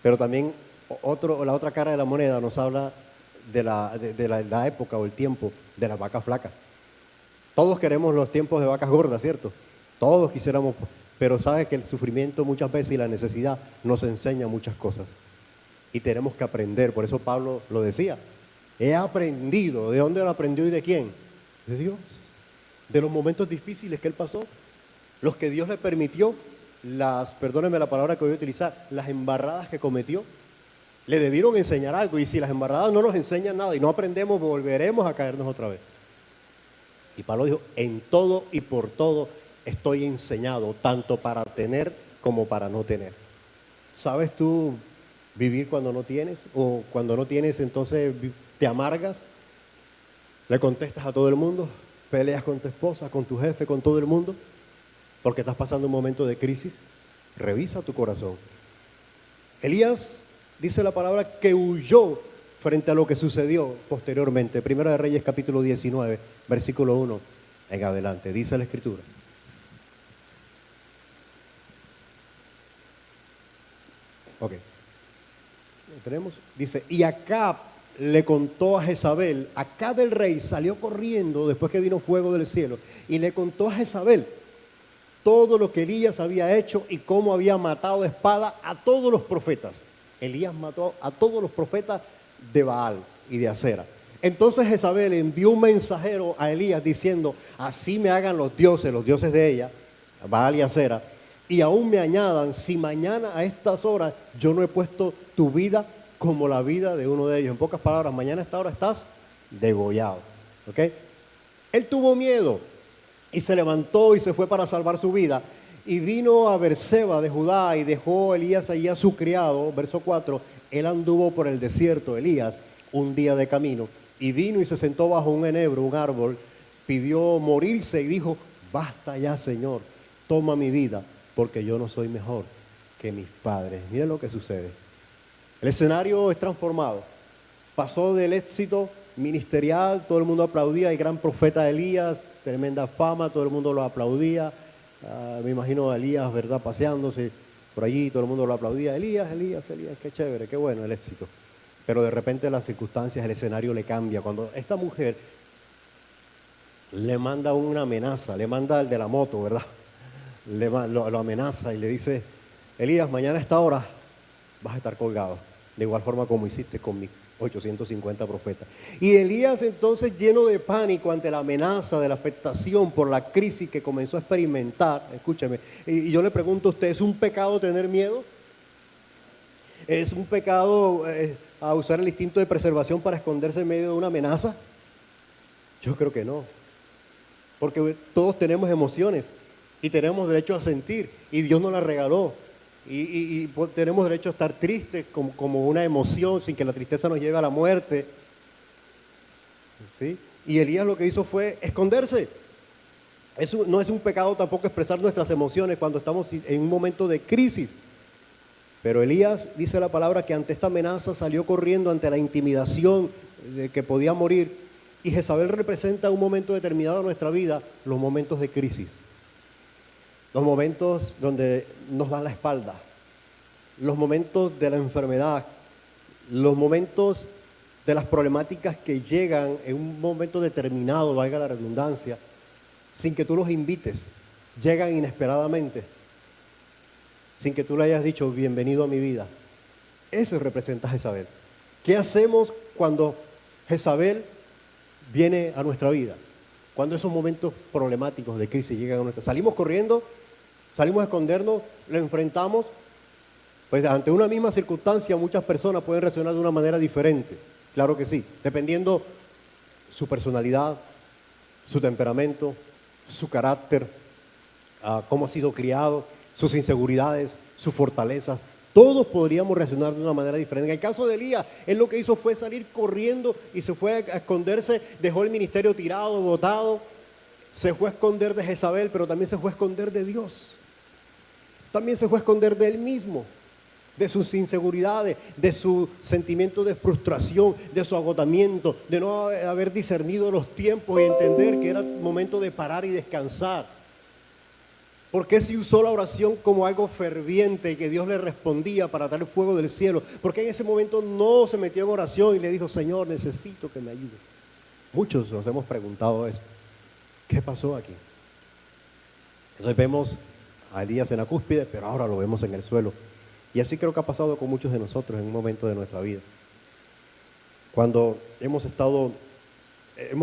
pero también la otra cara de la moneda nos habla de la época o el tiempo de las vacas flacas. Todos queremos los tiempos de vacas gordas, ¿cierto? Todos quisiéramos, pero sabes que el sufrimiento muchas veces y la necesidad nos enseña muchas cosas. Y tenemos que aprender, por eso Pablo lo decía, he aprendido. ¿De dónde lo aprendió y de quién? De Dios. De los momentos difíciles que él pasó, los que Dios le permitió, perdónenme la palabra que voy a utilizar, las embarradas que cometió, le debieron enseñar algo, y si las embarradas no nos enseñan nada y no aprendemos, volveremos a caernos otra vez. Y Pablo dijo, en todo y por todo estoy enseñado, tanto para tener como para no tener. ¿Sabes tú vivir cuando no tienes? O cuando no tienes, entonces te amargas, le contestas a todo el mundo, peleas con tu esposa, con tu jefe, con todo el mundo, porque estás pasando un momento de crisis. Revisa tu corazón. Elías, dice la palabra, que huyó frente a lo que sucedió posteriormente. Primera de Reyes, capítulo 19, versículo 1 en adelante. Dice la Escritura. Ok. Tenemos, dice, y Acab le contó a Jezabel, Acab el rey salió corriendo después que vino fuego del cielo, y le contó a Jezabel todo lo que Elías había hecho y cómo había matado de espada a todos los profetas. Elías mató a todos los profetas de Baal y de Acera. Entonces Jezabel envió un mensajero a Elías diciendo, así me hagan los dioses de ella, Baal y Acera, y aún me añadan, si mañana a estas horas yo no he puesto tu vida como la vida de uno de ellos. En pocas palabras, mañana a esta hora estás degollado. ¿Ok? Él tuvo miedo y se levantó y se fue para salvar su vida. Y vino a Berseba de Judá y dejó Elías allí a su criado. Verso 4, él anduvo por el desierto, Elías, un día de camino. Y vino y se sentó bajo un enebro, un árbol, pidió morirse y dijo, basta ya, Señor, toma mi vida, porque yo no soy mejor que mis padres. Miren lo que sucede. El escenario es transformado. Pasó del éxito ministerial, todo el mundo aplaudía, el gran profeta Elías, tremenda fama, todo el mundo lo aplaudía. Me imagino a Elías, ¿verdad?, paseándose por allí, todo el mundo lo aplaudía. Elías, qué chévere, qué bueno el éxito. Pero de repente las circunstancias, el escenario le cambia. Cuando esta mujer le manda una amenaza, le manda al de la moto, ¿verdad? Lo amenaza y le dice, Elías, mañana a esta hora vas a estar colgado, de igual forma como hiciste con mis 850 profetas. Y Elías entonces, lleno de pánico ante la amenaza, de la afectación por la crisis que comenzó a experimentar, escúcheme, y yo le pregunto a usted, ¿es un pecado tener miedo? ¿Es un pecado a usar el instinto de preservación para esconderse en medio de una amenaza? Yo creo que no, porque todos tenemos emociones y tenemos derecho a sentir y Dios nos las regaló. Tenemos derecho a estar tristes como una emoción sin que la tristeza nos lleve a la muerte. ¿Sí? Y Elías lo que hizo fue esconderse. No es un pecado tampoco expresar nuestras emociones cuando estamos en un momento de crisis. Pero Elías, dice la palabra, que ante esta amenaza salió corriendo ante la intimidación de que podía morir. Y Jezabel representa un momento determinado de nuestra vida, los momentos de crisis. Los momentos donde nos dan la espalda. Los momentos de la enfermedad. Los momentos de las problemáticas que llegan en un momento determinado, valga la redundancia, sin que tú los invites, llegan inesperadamente, sin que tú le hayas dicho bienvenido a mi vida. Eso representa a Jezabel. ¿Qué hacemos cuando Jezabel viene a nuestra vida? Cuando esos momentos problemáticos de crisis llegan a nuestra vida. Salimos corriendo, salimos a escondernos, lo enfrentamos. Pues ante una misma circunstancia muchas personas pueden reaccionar de una manera diferente. Claro que sí, dependiendo su personalidad, su temperamento, su carácter, cómo ha sido criado, sus inseguridades, sus fortalezas. Todos podríamos reaccionar de una manera diferente. En el caso de Elías, él lo que hizo fue salir corriendo y se fue a esconderse, dejó el ministerio tirado, botado, se fue a esconder de Jezabel, pero también se fue a esconder de Dios. También se fue a esconder de él mismo, de sus inseguridades, de su sentimiento de frustración, de su agotamiento, de no haber discernido los tiempos y entender que era momento de parar y descansar. ¿Por qué si usó la oración como algo ferviente y que Dios le respondía para dar el fuego del cielo? ¿Por qué en ese momento no se metió en oración y le dijo, Señor, necesito que me ayude? Muchos nos hemos preguntado eso. ¿Qué pasó aquí? Entonces vemos a Elías en la cúspide, pero ahora lo vemos en el suelo. Y así creo que ha pasado con muchos de nosotros en un momento de nuestra vida. Cuando hemos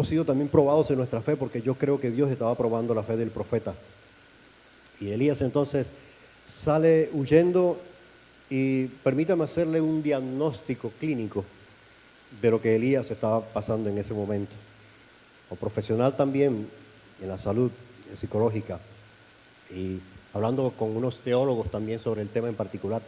sido también probados en nuestra fe, porque yo creo que Dios estaba probando la fe del profeta. Y Elías entonces sale huyendo y permítame hacerle un diagnóstico clínico de lo que Elías estaba pasando en ese momento. Como profesional también en la salud psicológica y hablando con unos teólogos también sobre el tema en particular,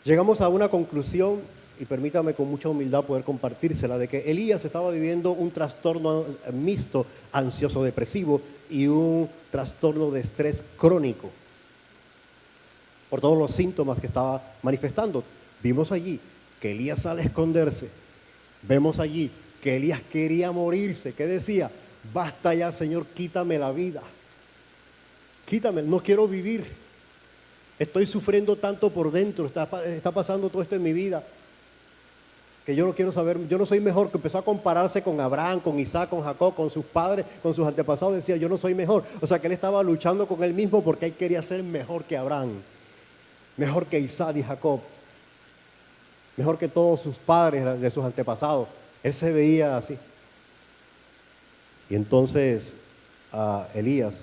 llegamos a una conclusión, y permítame con mucha humildad poder compartírsela, de que Elías estaba viviendo un trastorno mixto, ansioso-depresivo y un trastorno de estrés crónico, por todos los síntomas que estaba manifestando. Vimos allí que Elías sale a esconderse, vemos allí que Elías quería morirse, que decía, basta ya, Señor, quítame la vida, quítame, no quiero vivir. Estoy sufriendo tanto por dentro, está pasando todo esto en mi vida, que yo no quiero saber, yo no soy mejor, que empezó a compararse con Abraham, con Isaac, con Jacob, con sus padres, con sus antepasados, decía, yo no soy mejor. O sea que él estaba luchando con él mismo porque él quería ser mejor que Abraham, mejor que Isaac y Jacob, mejor que todos sus padres de sus antepasados. Él se veía así. Y entonces Elías,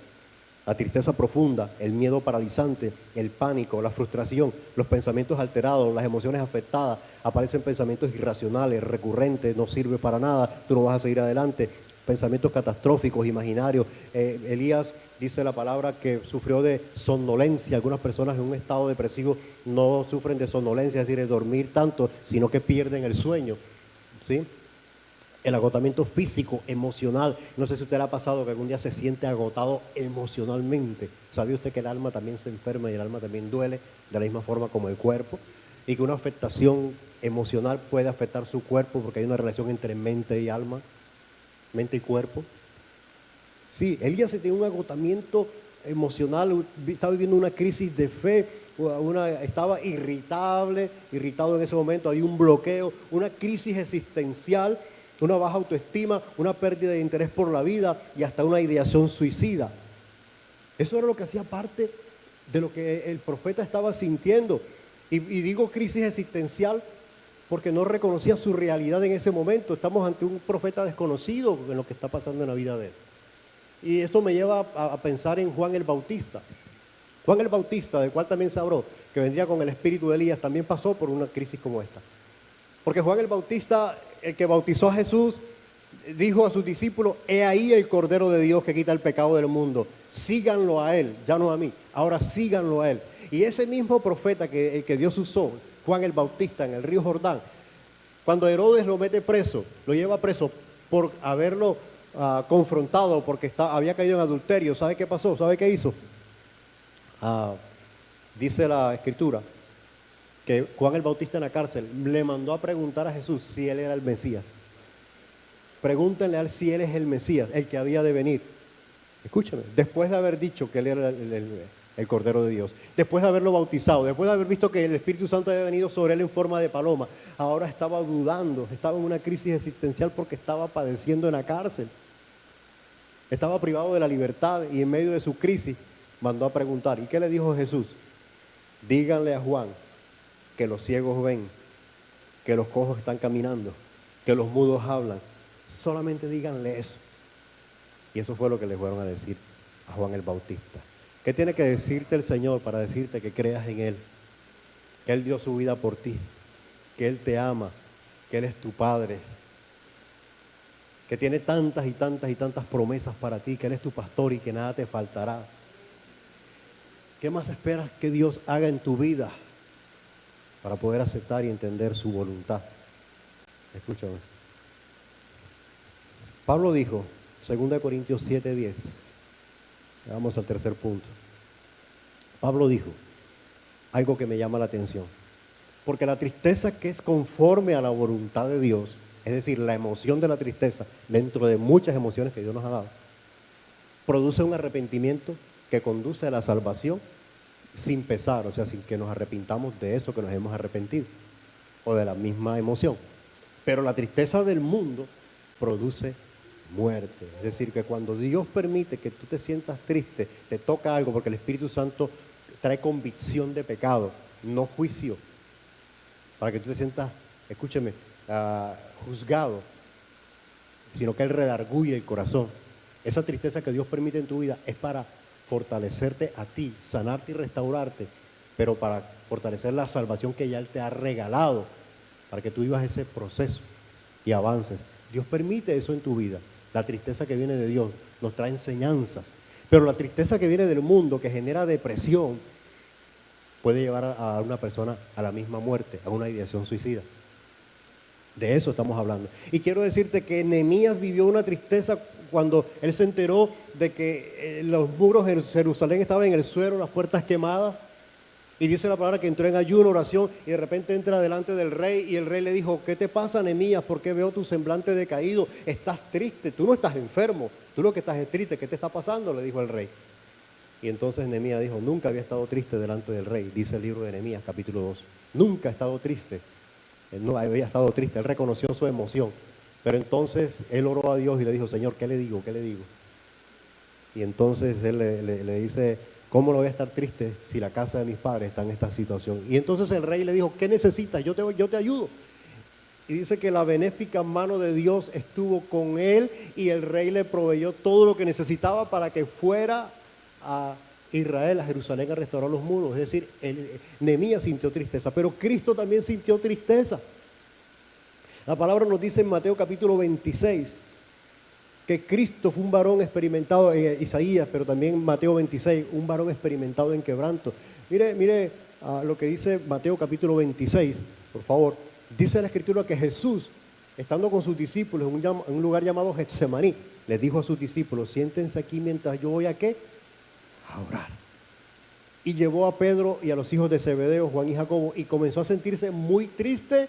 la tristeza profunda, el miedo paralizante, el pánico, la frustración, los pensamientos alterados, las emociones afectadas, aparecen pensamientos irracionales, recurrentes, no sirve para nada, tú no vas a seguir adelante, pensamientos catastróficos, imaginarios. Elías dice la palabra que sufrió de somnolencia. Algunas personas en un estado depresivo no sufren de somnolencia, es decir, de dormir tanto, sino que pierden el sueño, ¿sí? El agotamiento físico, emocional. No sé si a usted le ha pasado que algún día se siente agotado emocionalmente. ¿Sabía usted que el alma también se enferma y el alma también duele de la misma forma como el cuerpo? Y que una afectación emocional puede afectar su cuerpo porque hay una relación entre mente y alma, mente y cuerpo. Sí, Elías tenía un agotamiento emocional, estaba viviendo una crisis de fe, estaba irritado en ese momento, había un bloqueo, una crisis existencial, una baja autoestima, una pérdida de interés por la vida y hasta una ideación suicida. Eso era lo que hacía parte de lo que el profeta estaba sintiendo. Y digo crisis existencial porque no reconocía su realidad en ese momento. Estamos ante un profeta desconocido en lo que está pasando en la vida de él. Y eso me lleva a pensar en Juan el Bautista. Juan el Bautista, del cual también se habló, que vendría con el espíritu de Elías, también pasó por una crisis como esta. Porque Juan el Bautista, el que bautizó a Jesús, dijo a sus discípulos: he ahí el Cordero de Dios que quita el pecado del mundo. Síganlo a él, ya no a mí, ahora síganlo a él. Y ese mismo profeta que Dios usó, Juan el Bautista, en el río Jordán, cuando Herodes lo mete preso, lo lleva preso por haberlo confrontado, porque había caído en adulterio. ¿Sabe qué pasó? ¿Sabe qué hizo? Dice la Escritura que Juan el Bautista en la cárcel le mandó a preguntar a Jesús si él era el Mesías. Pregúntenle a él si él es el Mesías, el que había de venir. Escúchame, después de haber dicho que él era el Cordero de Dios, después de haberlo bautizado, después de haber visto que el Espíritu Santo había venido sobre él en forma de paloma, ahora estaba dudando, estaba en una crisis existencial porque estaba padeciendo en la cárcel. Estaba privado de la libertad y en medio de su crisis mandó a preguntar. ¿Y qué le dijo Jesús? Díganle a Juan que los ciegos ven, que los cojos están caminando, que los mudos hablan. Solamente díganle eso. Y eso fue lo que le fueron a decir a Juan el Bautista. ¿Qué tiene que decirte el Señor para decirte que creas en Él? Que Él dio su vida por ti, que Él te ama, que Él es tu Padre, que tiene tantas y tantas y tantas promesas para ti, que Él es tu pastor y que nada te faltará. ¿Qué más esperas que Dios haga en tu vida para poder aceptar y entender su voluntad? Escúchame. Pablo dijo, 2 Corintios 7:10, vamos al tercer punto. Pablo dijo algo que me llama la atención, porque la tristeza que es conforme a la voluntad de Dios, es decir, la emoción de la tristeza, dentro de muchas emociones que Dios nos ha dado, produce un arrepentimiento que conduce a la salvación sin pesar, o sea, sin que nos arrepintamos de eso que nos hemos arrepentido, o de la misma emoción. Pero la tristeza del mundo produce muerte. Es decir, que cuando Dios permite que tú te sientas triste, te toca algo, porque el Espíritu Santo trae convicción de pecado, no juicio, para que tú te sientas, escúcheme, juzgado, sino que Él redarguye el corazón. Esa tristeza que Dios permite en tu vida es para fortalecerte a ti, sanarte y restaurarte, pero para fortalecer la salvación que ya Él te ha regalado, para que tú vivas ese proceso y avances. Dios permite eso en tu vida. La tristeza que viene de Dios nos trae enseñanzas, pero la tristeza que viene del mundo, que genera depresión, puede llevar a una persona a la misma muerte, a una ideación suicida. De eso estamos hablando. Y quiero decirte que Nehemías vivió una tristeza cuando él se enteró de que los muros de Jerusalén estaban en el suelo, las puertas quemadas. Y dice la palabra que entró en ayuno, oración, y de repente entra delante del rey, y el rey le dijo: ¿qué te pasa, Nehemías? ¿Por qué veo tu semblante decaído? Estás triste, tú no estás enfermo, tú lo que estás es triste. ¿Qué te está pasando?, le dijo el rey. Y entonces Nehemías dijo: nunca había estado triste delante del rey, dice el libro de Nehemías, capítulo 2. Nunca ha estado triste. Él no había estado triste, él reconoció su emoción. Pero entonces él oró a Dios y le dijo: Señor, ¿qué le digo? ¿Qué le digo? Y entonces él le dice: ¿cómo no voy a estar triste si la casa de mis padres está en esta situación? Y entonces el rey le dijo: ¿qué necesitas? Yo te ayudo. Y dice que la benéfica mano de Dios estuvo con él y el rey le proveyó todo lo que necesitaba para que fuera a Israel, a Jerusalén, a restaurar los muros. Es decir, Nehemías sintió tristeza, pero Cristo también sintió tristeza. La palabra nos dice en Mateo capítulo 26 que Cristo fue un varón experimentado, en Isaías, pero también en Mateo 26, un varón experimentado en quebranto. Mire lo que dice Mateo capítulo 26, por favor. Dice la Escritura que Jesús, estando con sus discípulos en un lugar llamado Getsemaní, les dijo a sus discípulos: siéntense aquí mientras yo voy a ¿qué? A orar. Y llevó a Pedro y a los hijos de Zebedeo, Juan y Jacobo, y comenzó a sentirse muy triste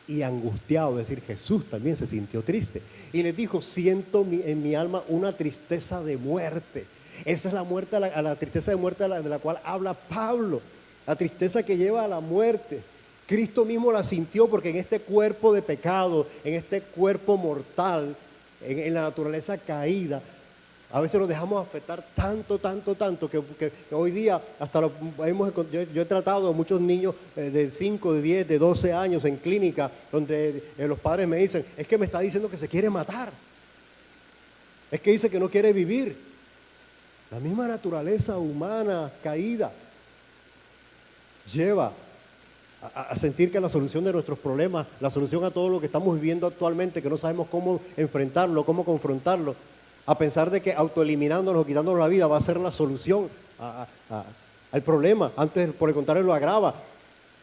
y angustiado. Es decir, Jesús también se sintió triste. Y les dijo: siento en mi alma una tristeza de muerte. Esa es la muerte, la tristeza de muerte de la cual habla Pablo. La tristeza que lleva a la muerte. Cristo mismo la sintió, porque en este cuerpo de pecado, en este cuerpo mortal, en la naturaleza caída, a veces nos dejamos afectar tanto, que hoy día hasta yo he tratado a muchos niños de 5, de 10, de 12 años en clínica, donde los padres me dicen: es que me está diciendo que se quiere matar, es que dice que no quiere vivir. La misma naturaleza humana caída. lleva a sentir que la solución de nuestros problemas, la solución a todo lo que estamos viviendo actualmente, que no sabemos cómo enfrentarlo, cómo confrontarlo, a pensar de que autoeliminándonos o quitándonos la vida va a ser la solución al problema. Antes, por el contrario, lo agrava.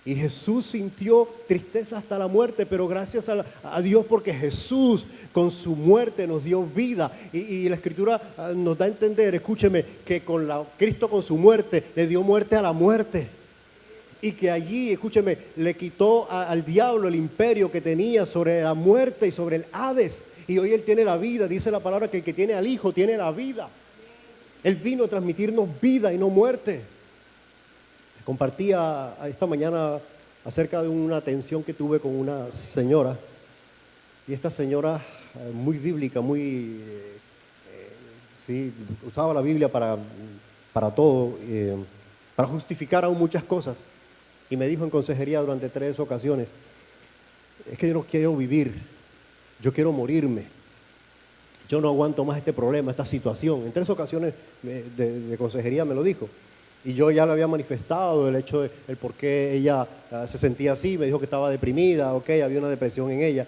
Y Jesús sintió tristeza hasta la muerte, pero gracias a Dios porque Jesús con su muerte nos dio vida. Y la Escritura nos da a entender, escúcheme, que Cristo con su muerte le dio muerte a la muerte. Y que allí, escúcheme, le quitó al diablo el imperio que tenía sobre la muerte y sobre el Hades. Y hoy Él tiene la vida, dice la palabra que el que tiene al Hijo tiene la vida. Él vino a transmitirnos vida y no muerte. Compartía esta mañana acerca de una atención que tuve con una señora. Y esta señora, muy bíblica, sí, usaba la Biblia para todo, para justificar aún muchas cosas. Y me dijo en consejería durante 3 ocasiones, es que yo no quiero vivir, yo quiero morirme. Yo no aguanto más este problema, esta situación. En 3 ocasiones de consejería me lo dijo. Y yo ya le había manifestado el hecho de el por qué ella se sentía así. Me dijo que estaba deprimida, ok, había una depresión en ella.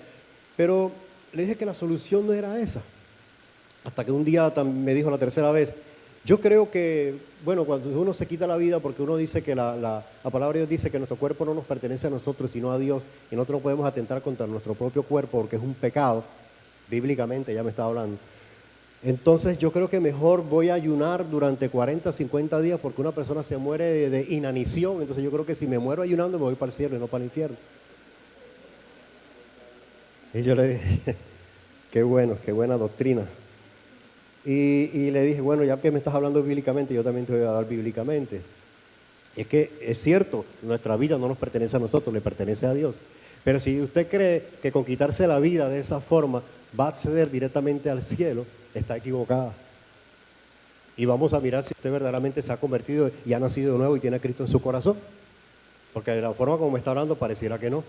Pero le dije que la solución no era esa. Hasta que un día me dijo la 3.ª vez, yo creo que, bueno, cuando uno se quita la vida, porque uno dice que la palabra de Dios dice que nuestro cuerpo no nos pertenece a nosotros, sino a Dios, y nosotros no podemos atentar contra nuestro propio cuerpo porque es un pecado, bíblicamente ya me estaba hablando. Entonces yo creo que mejor voy a ayunar durante 40, 50 días porque una persona se muere de inanición. Entonces yo creo que si me muero ayunando me voy para el cielo y no para el infierno. Y yo le dije, qué bueno, qué buena doctrina. Y le dije, bueno, ya que me estás hablando bíblicamente, yo también te voy a hablar bíblicamente. Es que es cierto, nuestra vida no nos pertenece a nosotros, le pertenece a Dios. Pero si usted cree que con quitarse la vida de esa forma va a acceder directamente al cielo, está equivocada. Y vamos a mirar si usted verdaderamente se ha convertido y ha nacido de nuevo y tiene a Cristo en su corazón. Porque de la forma como me está hablando pareciera que no.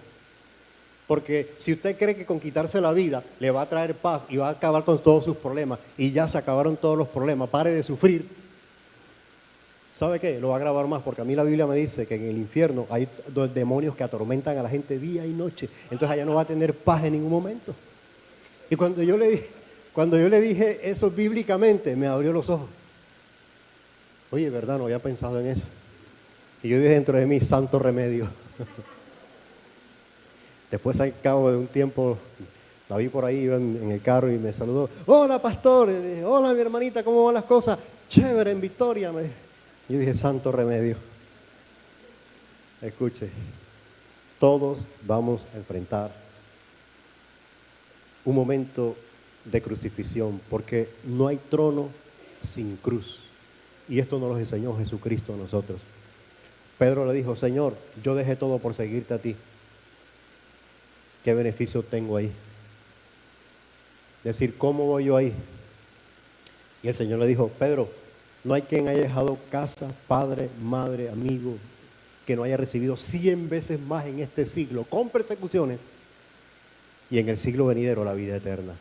Porque si usted cree que con quitarse la vida le va a traer paz y va a acabar con todos sus problemas y ya se acabaron todos los problemas, pare de sufrir, ¿sabe qué? Lo va a agravar más, porque a mí la Biblia me dice que en el infierno hay demonios que atormentan a la gente día y noche. Entonces allá no va a tener paz en ningún momento. Y cuando yo le dije eso bíblicamente, me abrió los ojos. Oye, ¿verdad? No había pensado en eso. Y yo dije dentro de mí, santo remedio. Después, al cabo de un tiempo, la vi por ahí, iba en el carro y me saludó. Hola, pastor. Y dije, hola, mi hermanita, ¿cómo van las cosas? Chévere, en Victoria. Yo dije, santo remedio. Escuche, todos vamos a enfrentar un momento de crucifixión, porque no hay trono sin cruz. Y esto nos lo enseñó Jesucristo a nosotros. Pedro le dijo, Señor, yo dejé todo por seguirte a ti. ¿Qué beneficio tengo ahí? Decir, ¿cómo voy yo ahí? Y el Señor le dijo, Pedro, no hay quien haya dejado casa, padre, madre, amigo, que no haya recibido 100 veces más en este siglo, con persecuciones, y en el siglo venidero la vida eterna.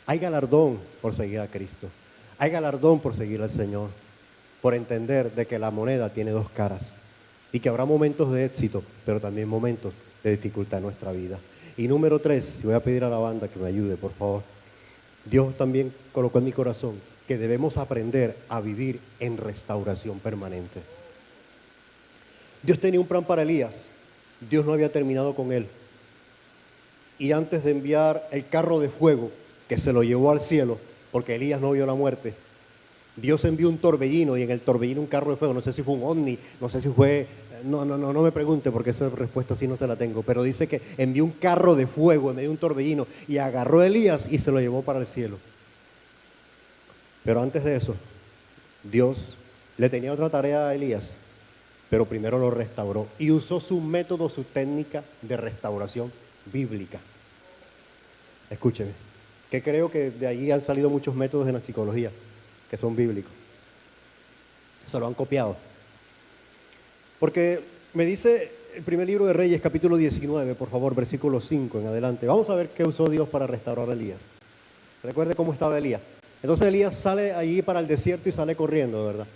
Hay galardón por seguir a Cristo. Hay galardón por seguir al Señor, por entender de que la moneda tiene 2 caras y que habrá momentos de éxito, pero también momentos de dificultad en nuestra vida. Y número 3, y voy a pedir a la banda que me ayude, por favor. Dios también colocó en mi corazón que debemos aprender a vivir en restauración permanente. Dios tenía un plan para Elías. Dios no había terminado con él. Y antes de enviar el carro de fuego que se lo llevó al cielo, porque Elías no vio la muerte, Dios envió un torbellino, y en el torbellino un carro de fuego. No sé si fue un ovni, no sé si fue... No me pregunte, porque esa respuesta sí no se la tengo. Pero dice que envió un carro de fuego en medio de un torbellino y agarró a Elías y se lo llevó para el cielo. Pero antes de eso, Dios le tenía otra tarea a Elías, pero primero lo restauró y usó su método, su técnica de restauración bíblica. Escúcheme, que creo que de ahí han salido muchos métodos en la psicología que son bíblicos. Se lo han copiado. Porque me dice el primer libro de Reyes, capítulo 19, por favor, versículo 5 en adelante. Vamos a ver qué usó Dios para restaurar a Elías. Recuerde cómo estaba Elías. Entonces Elías sale allí para el desierto y sale corriendo, ¿verdad?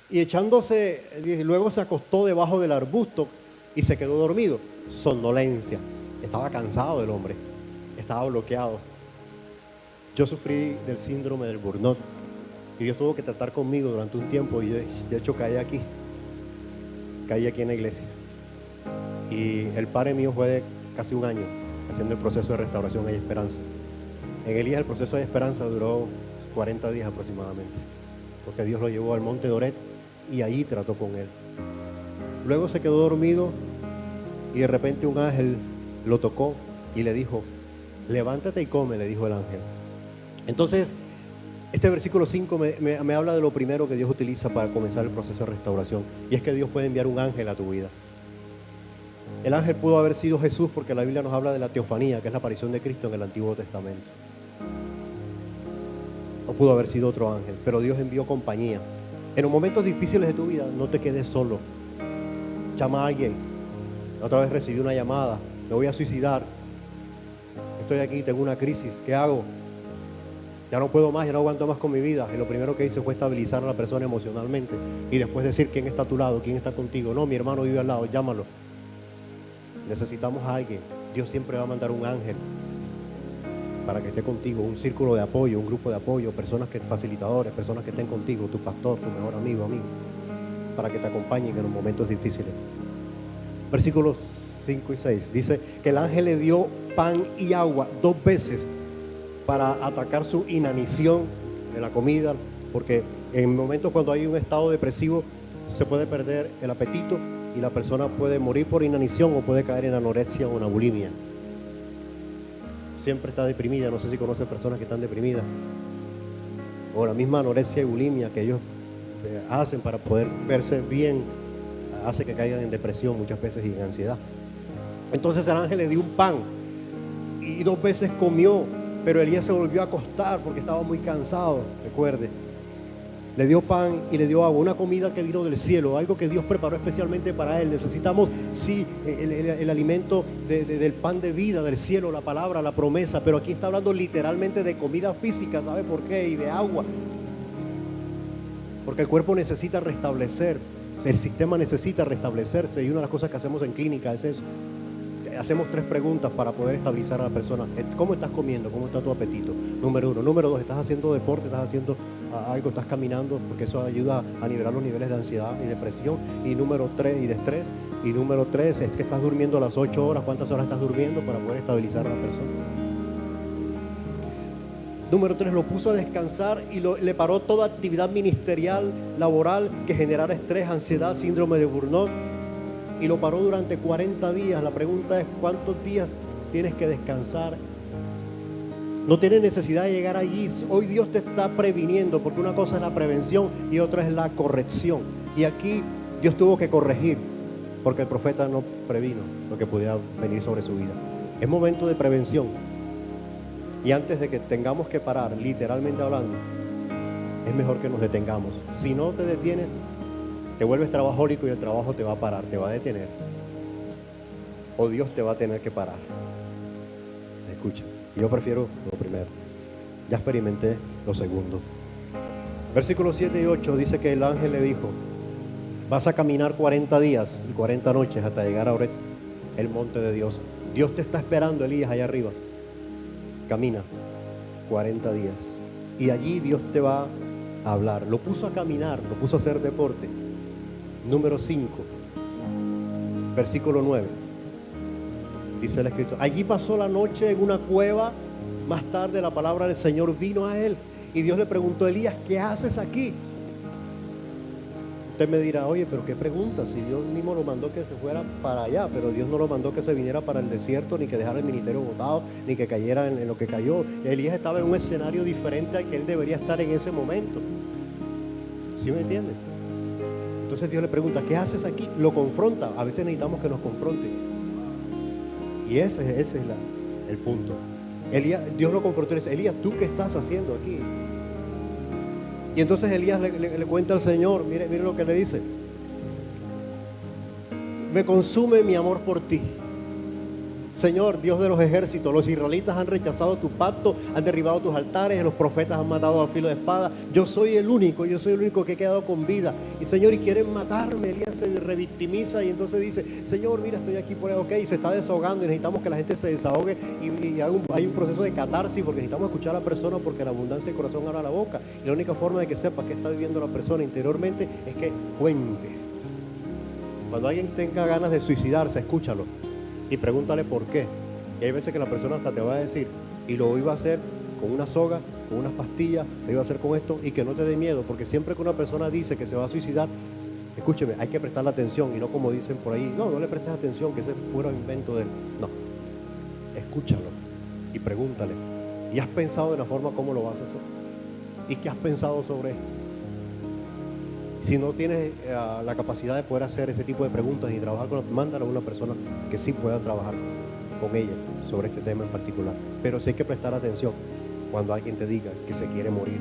Y echándose, luego se acostó debajo del arbusto y se quedó dormido. Somnolencia. Estaba cansado el hombre, estaba bloqueado. Yo sufrí del síndrome del burnout y Dios tuvo que tratar conmigo durante un tiempo y yo, de hecho, caí aquí en la iglesia. Y el padre mío fue de casi un año haciendo el proceso de restauración Hay Esperanza. En Elías el proceso de esperanza duró 40 días aproximadamente, porque Dios lo llevó al monte de Oret y allí trató con él. Luego se quedó dormido y de repente un ángel lo tocó y le dijo: levántate y come, le dijo el ángel. Entonces, este versículo 5 me habla de lo primero que Dios utiliza para comenzar el proceso de restauración, y es que Dios puede enviar un ángel a tu vida. El ángel pudo haber sido Jesús, porque la Biblia nos habla de la teofanía, que es la aparición de Cristo en el Antiguo Testamento. O pudo haber sido otro ángel, pero Dios envió compañía. En los momentos difíciles de tu vida, no te quedes solo. Llama a alguien. Otra vez recibí una llamada: me voy a suicidar, estoy aquí, tengo una crisis, ¿qué hago? Ya no puedo más, ya no aguanto más con mi vida. Y lo primero que hice fue estabilizar a la persona emocionalmente y después decir quién está a tu lado, quién está contigo. No, mi hermano vive al lado, llámalo. Necesitamos a alguien. Dios siempre va a mandar un ángel para que esté contigo, un círculo de apoyo, un grupo de apoyo, personas que facilitadores, personas que estén contigo, tu pastor, tu mejor amigo, para que te acompañen en los momentos difíciles. Versículos 5 y 6 dice que el ángel le dio pan y agua 2 veces para atacar su inanición de la comida, porque en momentos cuando hay un estado depresivo se puede perder el apetito y la persona puede morir por inanición o puede caer en anorexia o en bulimia. Siempre está deprimida. No sé si conocen personas que están deprimidas, o la misma anorexia y bulimia que ellos hacen para poder verse bien hace que caigan en depresión muchas veces y en ansiedad. Entonces el ángel le dio un pan y 2 veces comió, pero Elías se volvió a acostar porque estaba muy cansado. Recuerde, le dio pan y le dio agua, una comida que vino del cielo, algo que Dios preparó especialmente para él. Necesitamos, sí, el alimento del pan de vida del cielo, la palabra, la promesa, pero aquí está hablando literalmente de comida física. ¿Sabe por qué? Y de agua, porque el cuerpo necesita restablecer, el sistema necesita restablecerse, y una de las cosas que hacemos en clínica es eso. Hacemos 3 preguntas para poder estabilizar a la persona. ¿Cómo estás comiendo? ¿Cómo está tu apetito? Número 1. Número 2, ¿estás haciendo deporte? ¿Estás haciendo algo? ¿Estás caminando? Porque eso ayuda a nivelar los niveles de ansiedad y depresión. Y número 3, y de estrés. Y número 3, es que estás durmiendo a las 8 horas. ¿Cuántas horas estás durmiendo para poder estabilizar a la persona? Número 3, lo puso a descansar y le paró toda actividad ministerial, laboral, que generara estrés, ansiedad, síndrome de burnout. Y lo paró durante 40 días. La pregunta es: ¿cuántos días tienes que descansar? No tienes necesidad de llegar allí. Hoy Dios te está previniendo, porque una cosa es la prevención y otra es la corrección. Y aquí Dios tuvo que corregir, porque el profeta no previno lo que pudiera venir sobre su vida. Es momento de prevención. Y antes de que tengamos que parar, literalmente hablando, es mejor que nos detengamos. Si no te detienes, te vuelves trabajólico y el trabajo te va a parar, te va a detener. O Dios te va a tener que parar. Escucha, yo prefiero lo primero. Ya experimenté lo segundo. Versículos 7 y 8 dice que el ángel le dijo: vas a caminar 40 días y 40 noches hasta llegar a Oret, el monte de Dios. Dios te está esperando, Elías, allá arriba. Camina 40 días y allí Dios te va a hablar. Lo puso a caminar, lo puso a hacer deporte. Número 5, versículo 9, dice el escritor: allí pasó la noche en una cueva. Más tarde la palabra del Señor vino a él y Dios le preguntó a Elías: ¿qué haces aquí? Usted me dirá: oye, pero qué pregunta, si Dios mismo lo mandó que se fuera para allá, pero Dios no lo mandó que se viniera para el desierto, ni que dejara el ministerio botado, ni que cayera en lo que cayó. Elías estaba en un escenario diferente al que él debería estar en ese momento. ¿Sí me entiendes? Entonces Dios le pregunta: ¿qué haces aquí? Lo confronta. A veces necesitamos que nos confronten. Y ese es el punto. Dios lo confrontó y le dice: Elías, ¿tú qué estás haciendo aquí? Y entonces Elías le cuenta al Señor, mire lo que le dice: me consume mi amor por ti. Señor, Dios de los ejércitos, los israelitas han rechazado tu pacto, han derribado tus altares, los profetas han matado a filo de espada. Yo soy el único que he quedado con vida. Y Señor, y quieren matarme. Elías se revictimiza y entonces dice, Señor, mira, estoy aquí por ahí, ok, y se está desahogando y necesitamos que la gente se desahogue y hay un proceso de catarsis porque necesitamos escuchar a la persona porque la abundancia del corazón habla la boca. Y la única forma de que sepa qué está viviendo la persona interiormente es que cuente. Cuando alguien tenga ganas de suicidarse, escúchalo. Y pregúntale por qué. Y hay veces que la persona hasta te va a decir, y lo iba a hacer con una soga, con unas pastillas, lo iba a hacer con esto, y que no te dé miedo, porque siempre que una persona dice que se va a suicidar, escúcheme, hay que prestarle atención, y no como dicen por ahí, no le prestes atención, que ese es puro invento de él. No, escúchalo y pregúntale, ¿y has pensado de la forma como lo vas a hacer? ¿Y qué has pensado sobre esto? Si no tienes la capacidad de poder hacer este tipo de preguntas y trabajar con mándalo a una persona que sí pueda trabajar con ella sobre este tema en particular. Pero sí hay que prestar atención cuando alguien te diga que se quiere morir.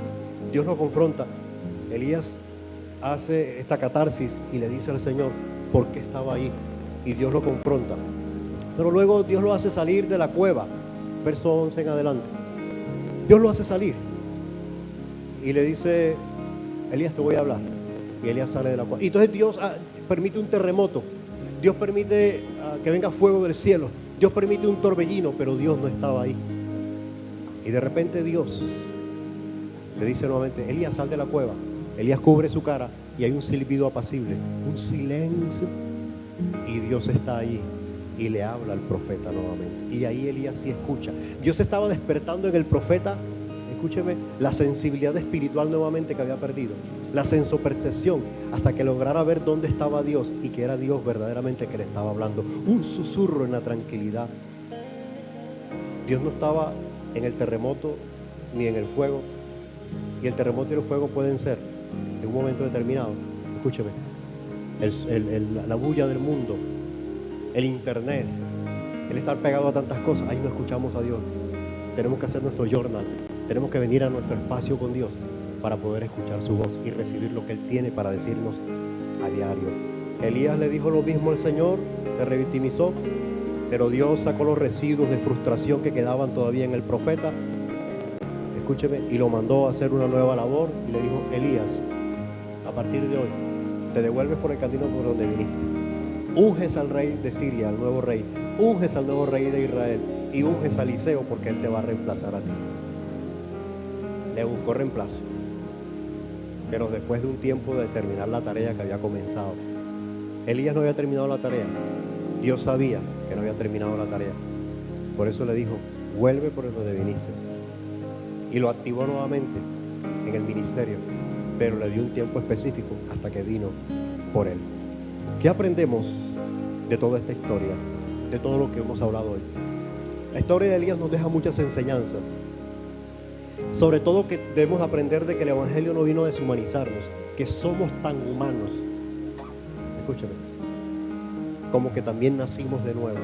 Dios lo confronta. Elías hace esta catarsis y le dice al Señor por qué estaba ahí. Y Dios lo confronta. Pero luego Dios lo hace salir de la cueva. Verso 11 en adelante. Dios lo hace salir. Y le dice, Elías, te voy a hablar. Y Elías sale de la cueva. Y entonces Dios permite un terremoto. Dios permite que venga fuego del cielo. Dios permite un torbellino, pero Dios no estaba ahí. Y de repente Dios le dice nuevamente, Elías, sal de la cueva. Elías cubre su cara y hay un silbido apacible, un silencio. Y Dios está ahí y le habla al profeta nuevamente. Y ahí Elías sí escucha. Dios estaba despertando en el profeta, escúcheme, la sensibilidad espiritual nuevamente que había perdido. La sensopercepción, hasta que lograra ver dónde estaba Dios y que era Dios verdaderamente que le estaba hablando. Un susurro en la tranquilidad. Dios no estaba en el terremoto ni en el fuego. Y el terremoto y el fuego pueden ser en un momento determinado. Escúcheme, la bulla del mundo, el internet, el estar pegado a tantas cosas, ahí no escuchamos a Dios. Tenemos que hacer nuestro journal, tenemos que venir a nuestro espacio con Dios para poder escuchar su voz y recibir lo que Él tiene para decirnos a diario. Elías le dijo lo mismo al Señor, se revictimizó, pero Dios sacó los residuos de frustración que quedaban todavía en el profeta, escúcheme, y lo mandó a hacer una nueva labor y le dijo, Elías, a partir de hoy te devuelves por el camino por donde viniste, unges al rey de Siria, al nuevo rey, unges al nuevo rey de Israel y unges a Eliseo porque Él te va a reemplazar a ti. Le buscó reemplazo, pero después de un tiempo de terminar la tarea que había comenzado. Elías no había terminado la tarea, Dios sabía que no había terminado la tarea, por eso le dijo, vuelve por donde viniste, y lo activó nuevamente en el ministerio, pero le dio un tiempo específico hasta que vino por él. ¿Qué aprendemos de toda esta historia, de todo lo que hemos hablado hoy? La historia de Elías nos deja muchas enseñanzas. Sobre todo que debemos aprender de que el Evangelio no vino a deshumanizarnos, que somos tan humanos, escúchame, como que también nacimos de nuevo,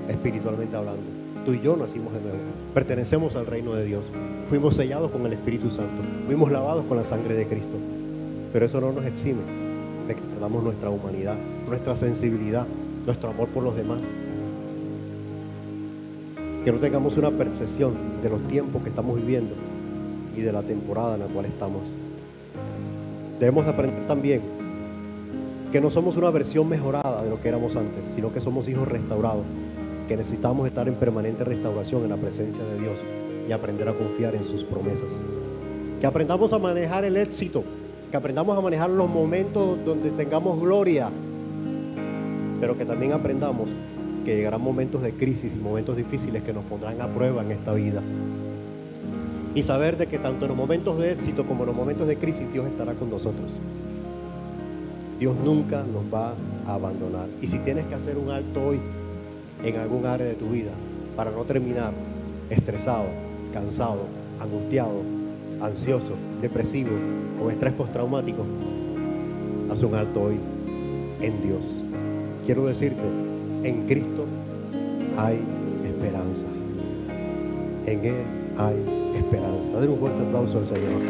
espiritualmente hablando. Tú y yo nacimos de nuevo, pertenecemos al reino de Dios, fuimos sellados con el Espíritu Santo, fuimos lavados con la sangre de Cristo, pero eso no nos exime de que perdamos nuestra humanidad, nuestra sensibilidad, nuestro amor por los demás. Que no tengamos una percepción de los tiempos que estamos viviendo y de la temporada en la cual estamos. Debemos aprender también que no somos una versión mejorada de lo que éramos antes, sino que somos hijos restaurados, que necesitamos estar en permanente restauración en la presencia de Dios y aprender a confiar en sus promesas. Que aprendamos a manejar el éxito, que aprendamos a manejar los momentos donde tengamos gloria, pero que también aprendamos que llegarán momentos de crisis y momentos difíciles que nos pondrán a prueba en esta vida. Y saber de que tanto en los momentos de éxito como en los momentos de crisis Dios estará con nosotros. Dios nunca nos va a abandonar. Y si tienes que hacer un alto hoy en algún área de tu vida para no terminar estresado, cansado, angustiado, ansioso, depresivo, con estrés postraumático, haz un alto hoy en Dios. Quiero decirte, en Cristo hay esperanza. En Él hay esperanza. Den un fuerte aplauso al Señor.